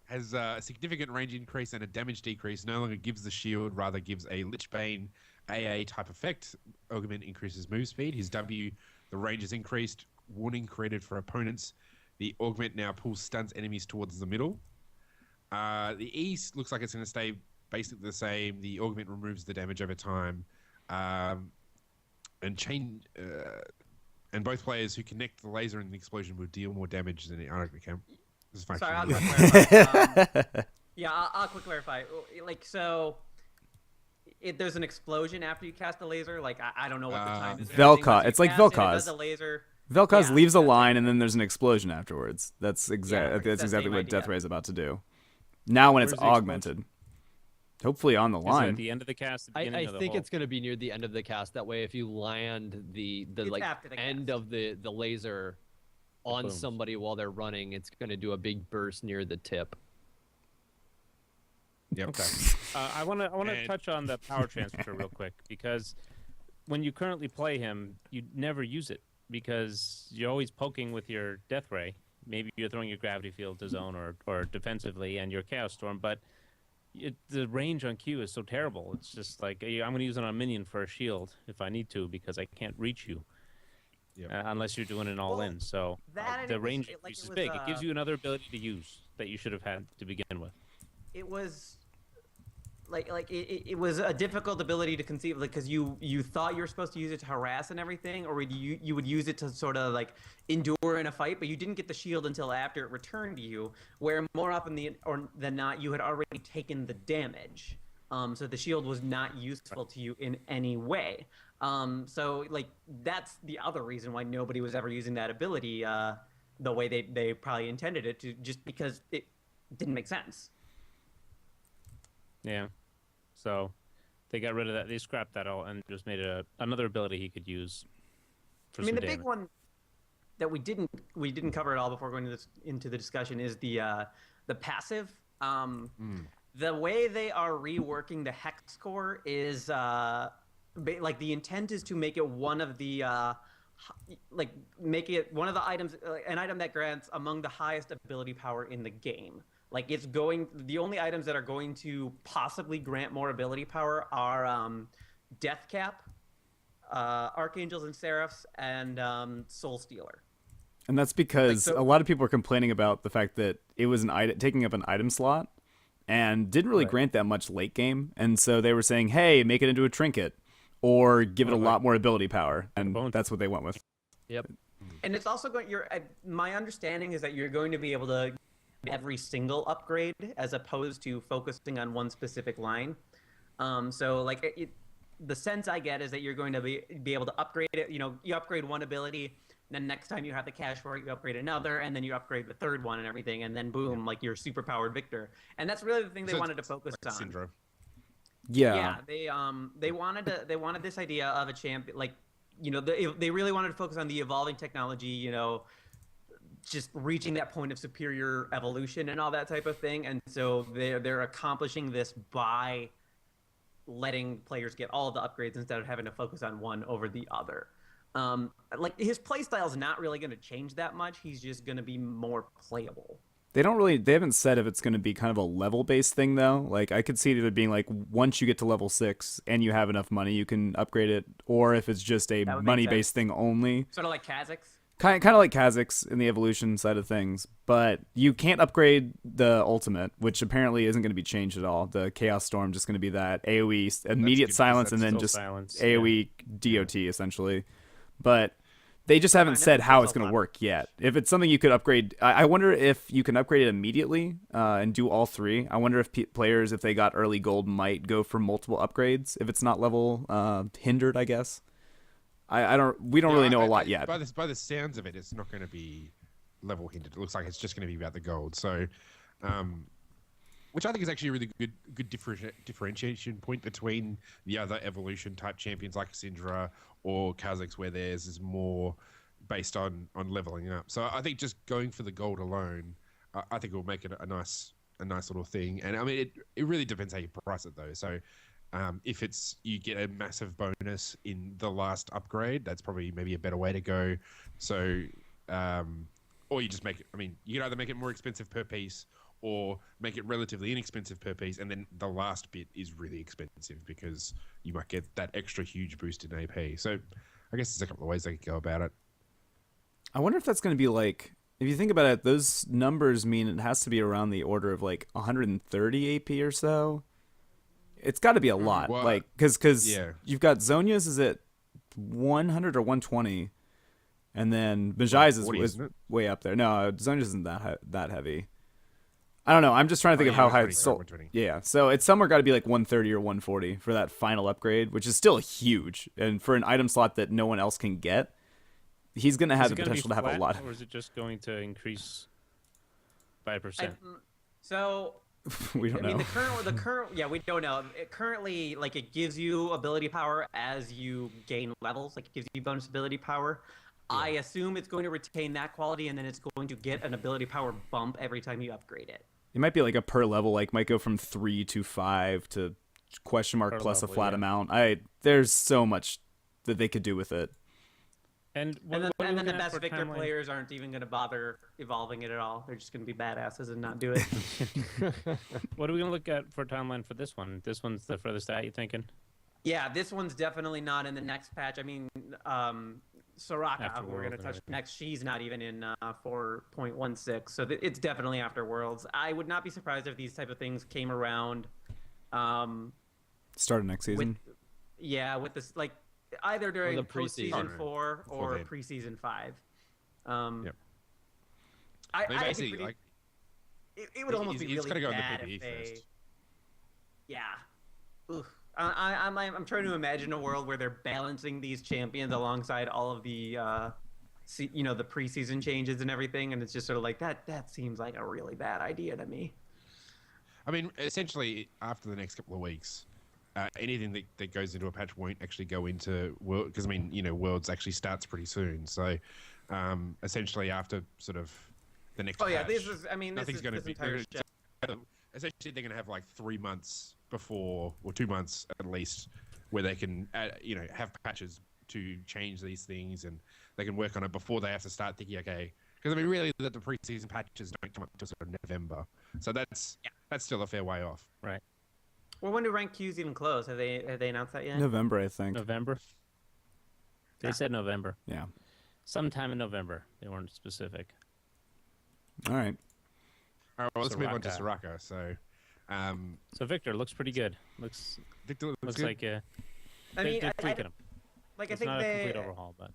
has a significant range increase and a damage decrease. No longer gives the shield, rather gives a Lichbane AA type effect. Augment increases move speed. His W, the range is increased. Warning created for opponents. The augment now pulls stuns enemies towards the middle. The east looks like it's going to stay basically the same. The augment removes the damage over time, and both players who connect the laser and the explosion will deal more damage than the Arctic camp. This is fine. Sorry, I'll clarify. I'll quick clarify. Like, so, there's an explosion after you cast the laser. Like, I don't know what the time is. Vel'Koz. It's like Vel'Koz. Vel'Koz. It does a laser. Vel'Koz Yeah, leaves a that's line, and then there's an explosion afterwards. That's it's that's that exactly same what idea. Death Ray is about to do. Now, when it's Where's the explosion? augmented, hopefully on the Is it line. at the end of the cast? The I beginning of the think whole- it's going to be near the end of the cast. That way, if you land the It's like after the end cast. of the laser on boom. somebody while they're running, it's going to do a big burst near the tip. Yep. Okay. I want to And- touch on the power transfer real quick because when you currently play him, you never use it because you're always poking with your Death Ray. Maybe you're throwing your Gravity Field to zone or defensively and your Chaos Storm, but the range on Q is so terrible. It's just like I'm going to use it on a minion for a shield if I need to because I can't reach you. Yep. Unless you're doing an all-in. So that and the it was- range it- like, increase it is was, big. It gives you another ability to use that you should have had to begin with. It was it was a difficult ability to conceive, like, because you thought you were supposed to use it to harass and everything, or you would use it to sort of like endure in a fight, but you didn't get the shield until after it returned to you, where more often than not you had already taken the damage. So the shield was not useful to you in any way. So like that's the other reason why nobody was ever using that ability the way they probably intended it to, just because it didn't make sense. Yeah. So they got rid of that. They scrapped that all and just made another ability he could use. For I mean, some the damage. big one that we didn't cover at all before going into the discussion is the passive. The way they are reworking the hex core is like the intent is to make it one of the make it one of the items, an item that grants among the highest ability power in the game. Like the only items that are going to possibly grant more ability power are Death Cap, Archangels and Seraphs, and Soul Stealer. And that's because Like, so- a lot of people are complaining about the fact that it was taking up an item slot and didn't really grant that much late game. And so they were saying, hey, make it into a trinket or give it a lot more ability power. And bones. that's what they went with. Yep. And it's also going. My understanding is that you're going to be able to every single upgrade as opposed to focusing on one specific line. So like the sense I get is that you're going to be able to upgrade it. You know, you upgrade one ability, then next time you have the cash for it, you upgrade another, and then you upgrade the third one and everything, and then boom, like you're super powered Viktor. And that's really the thing they So wanted to it's focus like on. Syndrome. Yeah. They wanted this idea of a champion, like, you know, they really wanted to focus on the evolving technology, you know, just reaching that point of superior evolution and all that type of thing. And so they're accomplishing this by letting players get all of the upgrades instead of having to focus on one over the other. Like his playstyle is not really going to change that much. He's just going to be more playable. They haven't said if it's going to be kind of a level-based thing, though. Like, I could see it being like, once you get to level 6 and you have enough money, you can upgrade it. Or if it's just a That would make money-based sense. thing only. Sort of like Kazakhs. Kind of like Kazakhs in the evolution side of things. But you can't upgrade the ultimate, which apparently isn't going to be changed at all. The Chaos Storm just going to be that AoE, immediate good, 'cause silence, and that's then still just silence, AoE DOT, essentially. But they just haven't Fine, said that's how also it's going to fine. work yet. If it's something you could upgrade, I wonder if you can upgrade it immediately and do all three. I wonder if players, if they got early gold, might go for multiple upgrades if it's not level hindered, I guess. We don't really know a lot yet. By the sounds of it, it's not going to be level hindered. It looks like it's just going to be about the gold. So, which I think is actually a really good differentiation point between the other evolution type champions like Syndra or Kha'Zix, where theirs is more based on leveling up. So I think just going for the gold alone, I think it will make it a nice little thing. And I mean, it really depends how you price it though. So if it's you get a massive bonus in the last upgrade, that's probably maybe a better way to go. So or you just make it. I mean, you can either make it more expensive per piece or make it relatively inexpensive per piece, and then the last bit is really expensive because you might get that extra huge boost in AP. So I guess there's a couple of ways they could go about it. I wonder if that's going to be like, if you think about it, those numbers mean it has to be around the order of like 130 AP or so. It's got to be a lot, Well, like because yeah. you've got Zonya's is at 100 or 120, and then Bajai's 40, is isn't it? way up there. No, Zonya's isn't that heavy. I don't know. I'm just trying to think of how high it's sold. 120. Yeah, so it's somewhere got to be like 130 or 140 for that final upgrade, which is still huge, and for an item slot that no one else can get. He's going to have the potential to have a lot. Or is it just going to increase by a percent? So We don't I mean, know. the current, yeah, we don't know. Currently, like, it gives you ability power as you gain levels. Like, it gives you bonus ability power. Yeah. I assume it's going to retain that quality, and then it's going to get an ability power bump every time you upgrade it. It might be like a per level, like might go from 3 to 5 to question mark Per plus level, a flat yeah. amount. There's so much that they could do with it. And And then the best Viktor players aren't even going to bother evolving it at all. They're just going to be badasses and not do it. What are we going to look at for timeline for this one? This one's the furthest out, you thinking? Yeah, this one's definitely not in the next patch. I mean, Soraka, After we're going to Worlds touch and next. She's not even in 4.16, so it's definitely after Worlds. I would not be surprised if these type of things came around. Start of next season. With this, like, either during the postseason preseason. 4 or then. preseason 5. Yep. I mean, think basically, like, it would almost be it's really gotta go in the bad PvE if they. first. Yeah. Oof. I'm trying to imagine a world where they're balancing these champions alongside all of the the preseason changes and everything, and it's just sort of like that seems like a really bad idea to me. I mean, essentially, after the next couple of weeks, anything that goes into a patch won't actually go into World, because I mean, Worlds actually starts pretty soon. So, essentially, after sort of the next. Oh yeah, patch, this is. I mean, this nothing's is going to this be. entire shit. Essentially, they're going to have like 3 months before, or 2 months at least, where they can, have patches to change these things, and they can work on it before they have to start thinking, okay. Because I mean, really, the preseason patches don't come up until sort of November, so that's still a fair way off. Right. Well, when do rank queues even close? Have they announced that yet? November, I think. November? They said November. Yeah. Sometime in November. They weren't specific. All right. All right, well, let's move on to Soraka. Soraka. So, So Viktor looks pretty good. Looks Viktor looks like I they're mean, tweaking him. like It's I think not a they. complete overhaul, but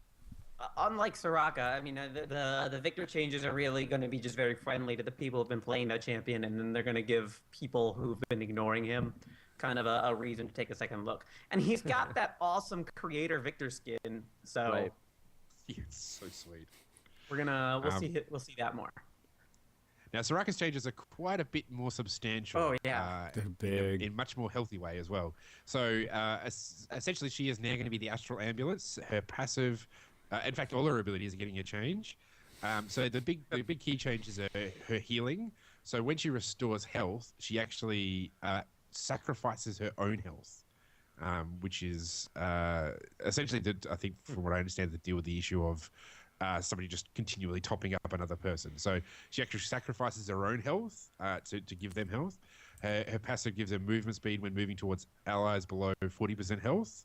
Unlike Soraka, I mean, the Viktor changes are really going to be just very friendly to the people who've been playing that champion, and then they're going to give people who've been ignoring him kind of a reason to take a second look. And he's got that awesome creator Viktor skin, so Right. it's so sweet. we'll see that more. Now, Soraka's changes are quite a bit more substantial. Oh, yeah. They're big. In much more healthy way as well. So, essentially, she is now going to be the Astral Ambulance. Her passive, in fact, all her abilities are getting a change. So the big key changes are her healing. So when she restores health, she actually sacrifices her own health, which is essentially, I think, from what I understand, to deal with the issue of somebody just continually topping up another person. So she actually sacrifices her own health to give them health. Her passive gives her movement speed when moving towards allies below 40% health.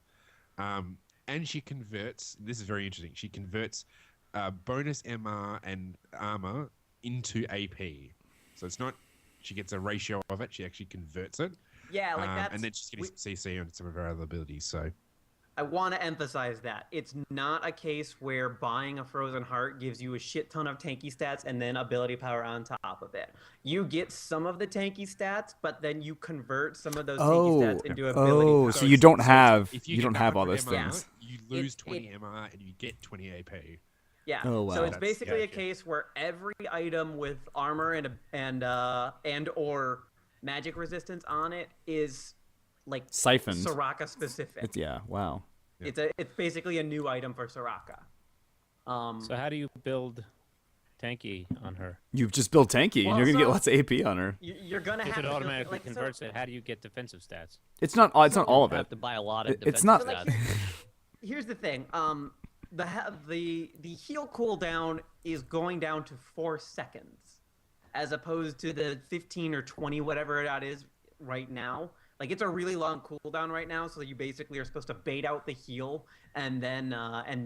And she converts, this is very interesting, she converts bonus MR and armor into AP. So it's not, she gets a ratio of it, she actually converts it. Yeah, like that's. And then she's getting some CC on some of her other abilities, so. I want to emphasize that it's not a case where buying a Frozen Heart gives you a shit ton of tanky stats and then ability power on top of it. You get some of the tanky stats, but then you convert some of those tanky stats into ability power. So you don't have If you don't get have all 100 those MR, things. You lose It- 20 MR and you get 20 AP. Yeah. Oh, wow. So it's That's- basically a gotcha. case where every item with armor and or magic resistance on it is like Siphoned. Soraka specific. Wow. It's basically a new item for Soraka. So how do you build tanky on her? You just build tanky, and Well, you're gonna get so- lots of AP on her. You're gonna If have it to automatically like, converts it, how do you get defensive stats? It's not all of You it. have to buy a lot of It's defensive not. stats. Here's the thing. The heal cooldown is going down to 4 seconds, as opposed to the 15 or 20 whatever that is right now. Like it's a really long cooldown right now, so you basically are supposed to bait out the heal and then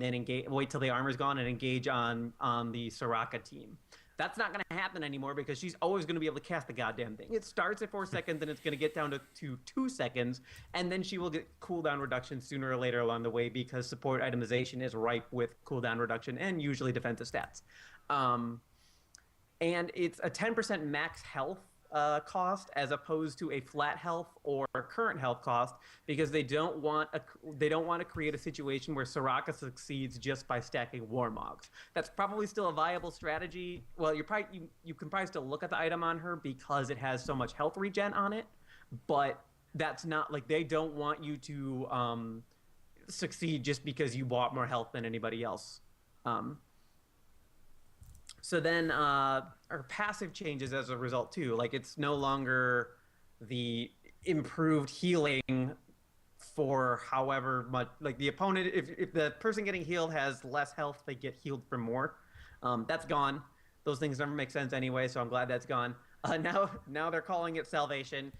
engage. Wait till the armor's gone and engage on the Soraka team. That's not going to happen anymore because she's always going to be able to cast the goddamn thing. It starts at 4 seconds, and it's going to get down to 2 seconds, and then she will get cooldown reduction sooner or later along the way because support itemization is ripe with cooldown reduction and usually defensive stats. And it's a 10% max health cost as opposed to a flat health or current health cost because they don't want to create a situation where Soraka succeeds just by stacking Warmogs. That's probably still a viable strategy. Well, you can probably still look at the item on her because it has so much health regen on it, but that's not like they don't want you to succeed just because you bought more health than anybody else. So then our passive changes as a result too. Like it's no longer the improved healing for however much, like the opponent, if the person getting healed has less health, they get healed for more. That's gone. Those things never make sense anyway, so I'm glad that's gone. Now they're calling it salvation.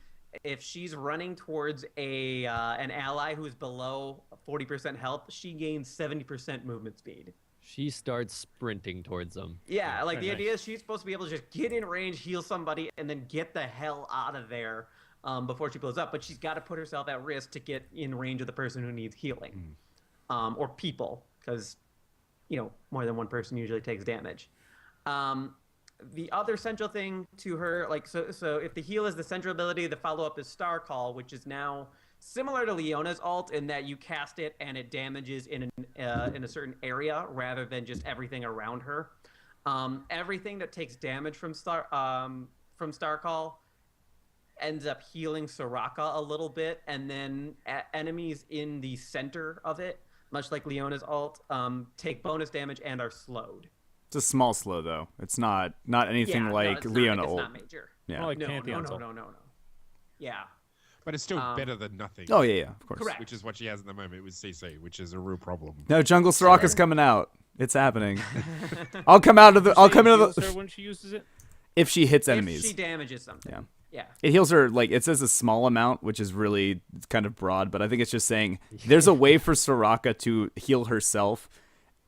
If she's running towards an ally who is below 40% health, she gains 70% movement speed. She starts sprinting towards them. Yeah, like the nice. idea is she's supposed to be able to just get in range, heal somebody, and then get the hell out of there before she blows up. But she's got to put herself at risk to get in range of the person who needs healing, or people, because more than one person usually takes damage. The other central thing to her, like so if the heal is the central ability, the follow up is Star Call, which is now similar to Leona's ult in that you cast it and it damages in a certain area rather than just everything around her. Everything that takes damage from Star Call ends up healing Soraka a little bit, and then enemies in the center of it, much like Leona's ult, take bonus damage and are slowed. It's a small slow though. It's not anything like it's Leona not, ult. It's not major. Yeah. More like No. Pantheon's ult. Yeah. But it's still better than nothing. Oh yeah, of course. Correct. Which is what she has at the moment with CC, which is a real problem. No, Jungle Soraka's coming out. It's happening. I'll come into Heals her the when she uses it. if she hits If enemies. she damages something. Yeah. Yeah. It heals her, like, it says a small amount, which is really kind of broad, but I think it's just saying there's a way for Soraka to heal herself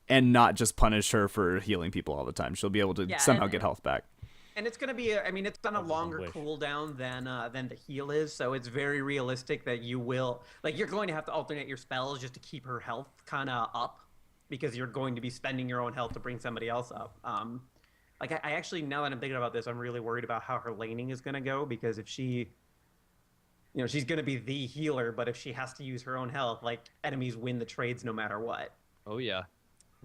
and not just punish her for healing people all the time. She'll be able to Yeah, somehow and- get health back. And it's gonna be, it's on a longer wish. cooldown than the heal is, so it's very realistic that you will, like, you're going to have to alternate your spells just to keep her health kind of up, because you're going to be spending your own health to bring somebody else up. Like, I actually, now that I'm thinking about this, I'm really worried about how her laning is gonna go, because if she, she's gonna be the healer, but if she has to use her own health, like, enemies win the trades no matter what. Oh yeah.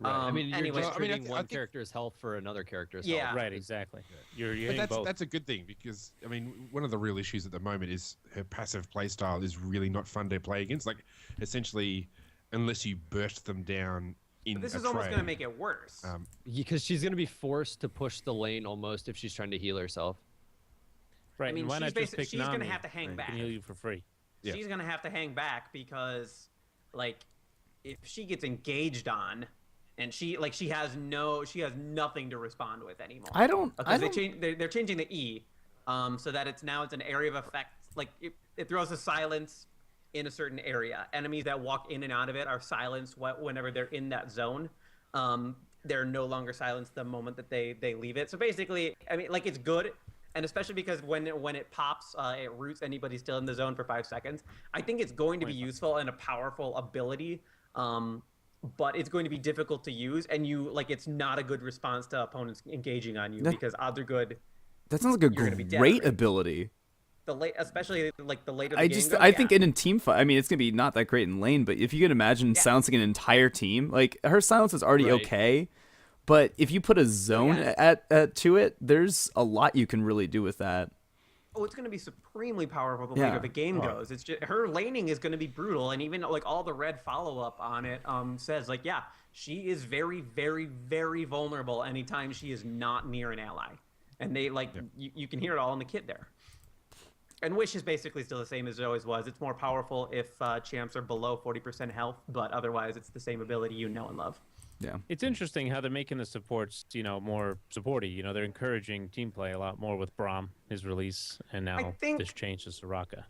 Right. I mean, you're anyway, just I mean, I trading th- I one think- character's health for another character's Yeah. health. Right, exactly. You're But hitting both. that's a good thing because, I mean, one of the real issues at the moment is her passive playstyle is really not fun to play against. Like, essentially, unless you burst them down in But this a is almost trade, gonna make it worse. Because she's gonna be forced to push the lane almost if she's trying to heal herself. Right, I mean, and why she's not just pick she's gonna Nami have to hang and back. can heal you for free. Yeah. She's gonna have to hang back because, like, if she gets engaged on, and she has nothing to respond with anymore. Because they're changing the E, so that it's an area of effect. Like it throws a silence in a certain area. Enemies that walk in and out of it are silenced whenever they're in that zone. They're no longer silenced the moment that they leave it. So basically, I mean, like, it's good. And especially because when it pops, it roots anybody still in the zone for 5 seconds. I think it's going to be useful and a powerful ability, but it's going to be difficult to use. And it's not a good response to opponents engaging on you because odds are good. That sounds like a You're gonna be dead, great right? ability. Especially like the later the I game just goes, I think yeah. in team fight, I mean, it's gonna be not that great in lane, but if you can imagine silencing an entire team, like her silence is already Right. okay, but if you put a zone Yeah. at to it, there's a lot you can really do with that. it's going to be supremely powerful the Yeah. later the game goes. It's just her laning is going to be brutal, and even like all the red follow up on it says like, yeah, she is very, very, very vulnerable anytime she is not near an ally, and they like you can hear it all in the kit there. And Wish is basically still the same as it always was. It's more powerful if champs are below 40% health, but otherwise it's the same ability you know and love. Yeah. It's interesting how they're making the supports, more supporty. They're encouraging team play a lot more with Braum, his release, and now this change to Soraka.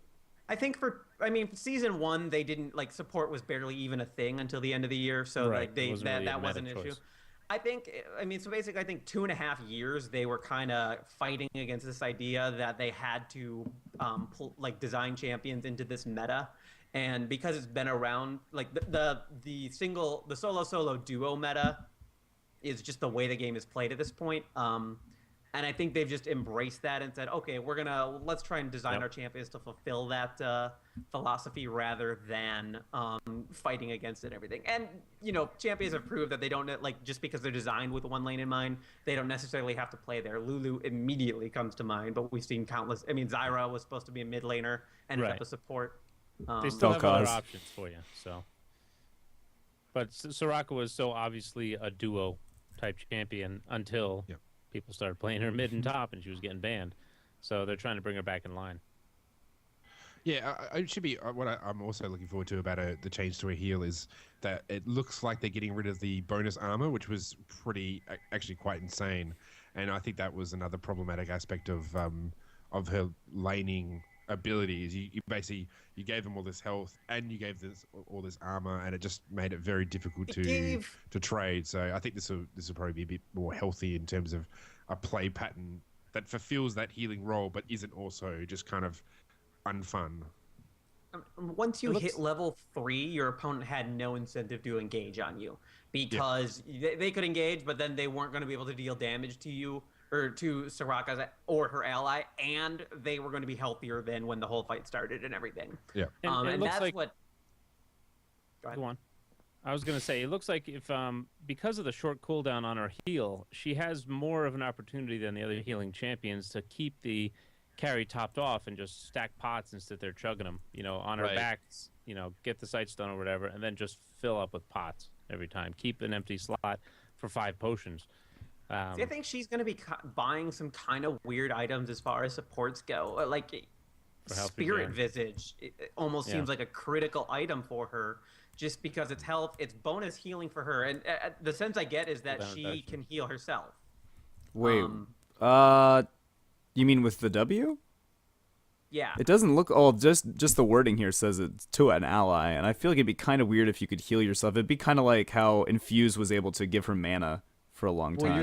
I think season 1 they didn't like support was barely even a thing until the end of the year, so Right. like that wasn't an issue. Choice. I think 2.5 years they were kind of fighting against this idea that they had to design champions into this meta, and because it's been around, like the solo duo meta is just the way the game is played at this point. And I think they've just embraced that and said, okay, let's try and design our champions to fulfill that philosophy rather than fighting against it and everything. And, champions have proved that they don't, just because they're designed with one lane in mind, they don't necessarily have to play there. Lulu immediately comes to mind, but we've seen countless. Zyra was supposed to be a mid laner, ended up a support. They still have other options for you, so. But Soraka was so obviously a duo type champion until people started playing her mid and top, and she was getting banned. So they're trying to bring her back in line. Yeah, it should be. What I'm also looking forward to about the change to a heal is that it looks like they're getting rid of the bonus armor, which was actually quite insane. And I think that was another problematic aspect of her laning abilities. You basically gave them all this health and you gave all this armor, and it just made it very difficult to trade. So I think this will probably be a bit more healthy in terms of a play pattern that fulfills that healing role, but isn't also just kind of unfun. Once you hit level 3, your opponent had no incentive to engage on you because they could engage, but then they weren't going to be able to deal damage to you or to Soraka or her ally, and they were going to be healthier than when the whole fight started and everything. Yeah, and that's like what. Go on. I was going to say, it looks like if because of the short cooldown on her heal, she has more of an opportunity than the other healing champions to keep the carry topped off and just stack pots instead they're chugging them, on her backs, get the sight stun or whatever, and then just fill up with pots every time. Keep an empty slot for 5 potions. I think she's going to be buying some kind of weird items as far as supports go. Like Spirit Visage, it almost seems like a critical item for her just because it's health, it's bonus healing for her. And the sense I get is that she can heal herself. Wait, you mean with the W? Yeah. It doesn't look just the wording here says it's to an ally, and I feel like it'd be kind of weird if you could heal yourself. It'd be kind of like how Ensues was able to give her mana for a long time. Well,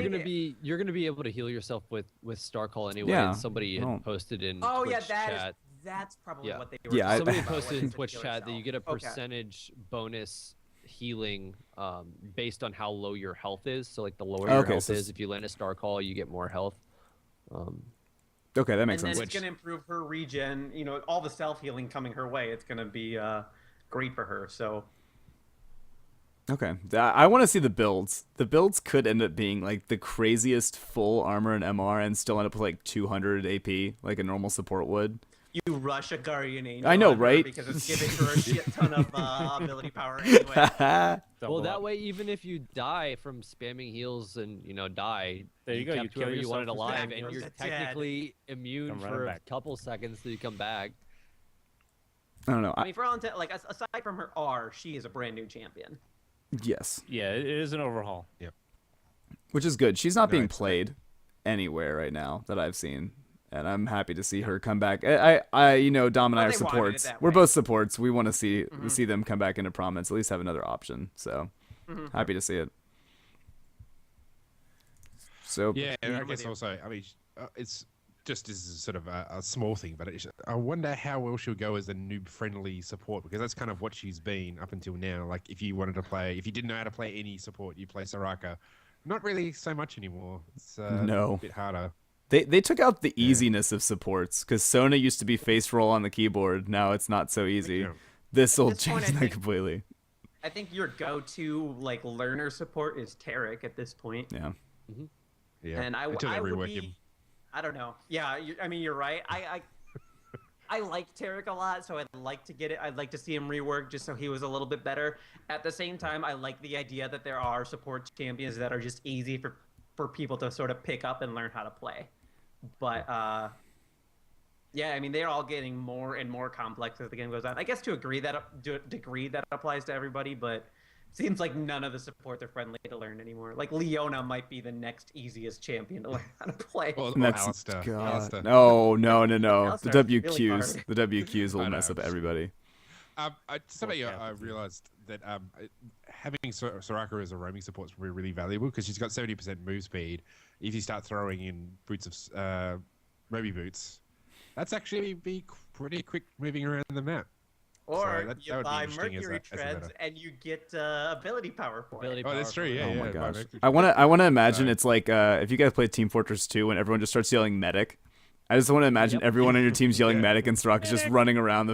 you're gonna be able to heal yourself with Star Call anyway. Yeah. Somebody had posted in Twitch chat. That's probably what they were Yeah, somebody posted in Twitch chat that you get a percentage bonus healing based on how low your health is. So like the lower your health is, if you land a Star Call, you get more health. Okay, that makes sense. And then it's going to improve her regen. All the self-healing coming her way. It's going to be great for her. So. Okay, I want to see the builds. The builds could end up being like the craziest full armor and MR and still end up with like 200 AP, like a normal support would. You rush a Guardian Angel. I know, right? Because it's giving her a shit ton of ability power anyway. Well, that way, even if you die from spamming heals and die, there you go. kept whoever you wanted alive, and you're dead. technically immune for a couple seconds till you come back. I don't know. I mean, for all intent, like aside from her R, she is a brand new champion. Yes. Yeah, it is an overhaul. Yep. Which is good. She's not being played anywhere right now that I've seen. And I'm happy to see her come back. Dom and I are supports. We're both supports. We want to see them come back into prominence, at least have another option. So happy to see it. So yeah, and I guess also, it's just as sort of a small thing, but I wonder how well she'll go as a noob-friendly support, because that's kind of what she's been up until now. Like if you didn't know how to play any support, you play Soraka. Not really so much anymore. It's a bit harder. They took out the easiness of supports, because Sona used to be face roll on the keyboard. Now it's not so easy. Yeah. This will change that completely. I think your go-to learner support is Tarek at this point. Yeah. Yeah. And I would be. I don't know. Yeah, you're right. I like Tarek a lot, so I'd like to get it. I'd like to see him rework just so he was a little bit better. At the same time, I like the idea that there are support champions that are just easy for people to sort of pick up and learn how to play. But yeah, I mean, they're all getting more and more complex as the game goes on. I guess to a degree that applies to everybody, but seems like none of the support are friendly to learn anymore. Like Leona might be the next easiest champion to learn how to play. Or That's Alistair. God. Alistair. No. The Alistair's really WQs, hard. the WQs will I mess know. up everybody. I realized that having Soraka as a roaming support is really valuable because she's got 70% move speed. If you start throwing in boots of roby boots, that's actually be pretty quick moving around the map. Or So that you would be buy interesting as Mercury a Treads meta. and you get ability power for Ability it. Oh, that's power true. for Yeah, it. Oh yeah. my buy gosh. Mercury I Treads. want to imagine So- it's like if you guys play Team Fortress 2 when everyone just starts yelling medic. I just want to imagine Yep. everyone on your team's yelling Yeah. medic and Soraka's just running around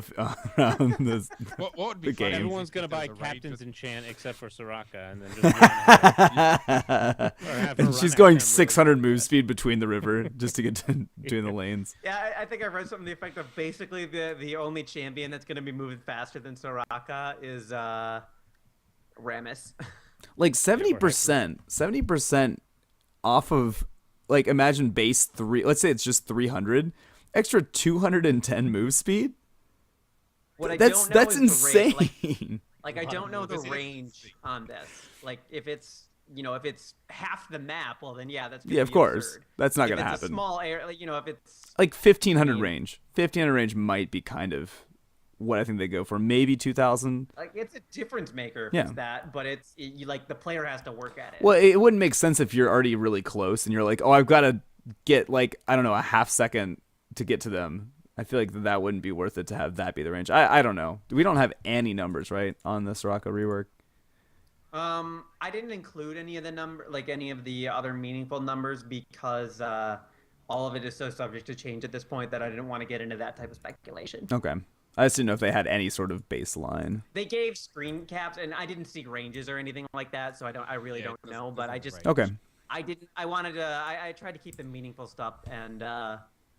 around the. What would be the funny game. is Everyone's if gonna there buy was a raid Captain's with- Enchant except for Soraka, and then just run ahead. Or have her And run she's ahead going and really 600 do move that. speed between the river just to get to between the lanes. Yeah, I think I read something to the effect of basically the only champion that's going to be moving faster than Soraka is Rammus. Like 70% off of like imagine base 3. Let's say it's just 300, extra 210 move speed. What I That's don't know that's is the range. insane. Like I lot of don't know the moves. range on this. Like if it's if it's half the map, well then yeah, that's gonna Yeah, of be course. absurd. That's not If gonna it's a happen. small area, like if it's Like 1500 I mean- range. 1500 range might be kind of what I think they go for. Maybe 2000. like it's a difference maker if Yeah. it's that, but like the player has to work at it. Well, it wouldn't make sense if you're already really close and you're like, "Oh, I've got to get like I don't know, a half second to get to them." I feel like that wouldn't be worth it to have that be the range. I don't know. We don't have any numbers, right, on the Soraka rework. I didn't include any of the other meaningful numbers because all of it is so subject to change at this point that I didn't want to get into that type of speculation. Okay. I just didn't know if they had any sort of baseline. They gave screen caps, and I didn't see ranges or anything like that, so I really Yeah, don't there's- know. there's But no I just range. Okay. I tried to keep the meaningful stuff and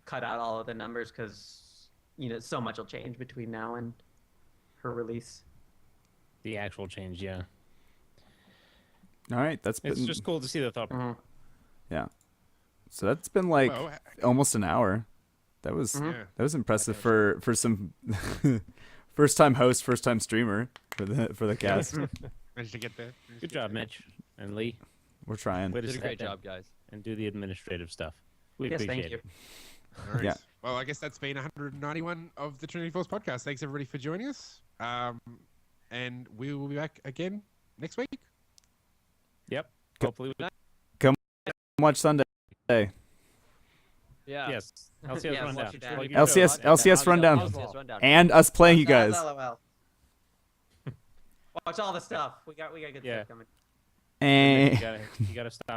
cut out all of the numbers because so much will change between now and her release. The actual change, yeah. All right, that's been It's just cool to see the thought. yeah. So that's been like Well, almost an hour. That was yeah. that was impressive for some first time host, first time streamer for the cast. Managed to get there. Good job, Mitch and Lee. We're trying. Way to Did a step great in job, guys. and do the administrative stuff. We Yes, appreciate thank you. it. All right. Yeah. Well, I guess that's been 191 of the Trinity Force podcast. Thanks everybody for joining us. And we will be back again next week. Yep. Hopefully, Watch Sunday. Yeah. yes. LCS Yeah, rundown. watch it down. Plug your LCS show. LCS rundown. LCS rundown. And us playing you guys. LOL. Watch all the stuff. We got good Yeah. stuff coming. And You gotta stop the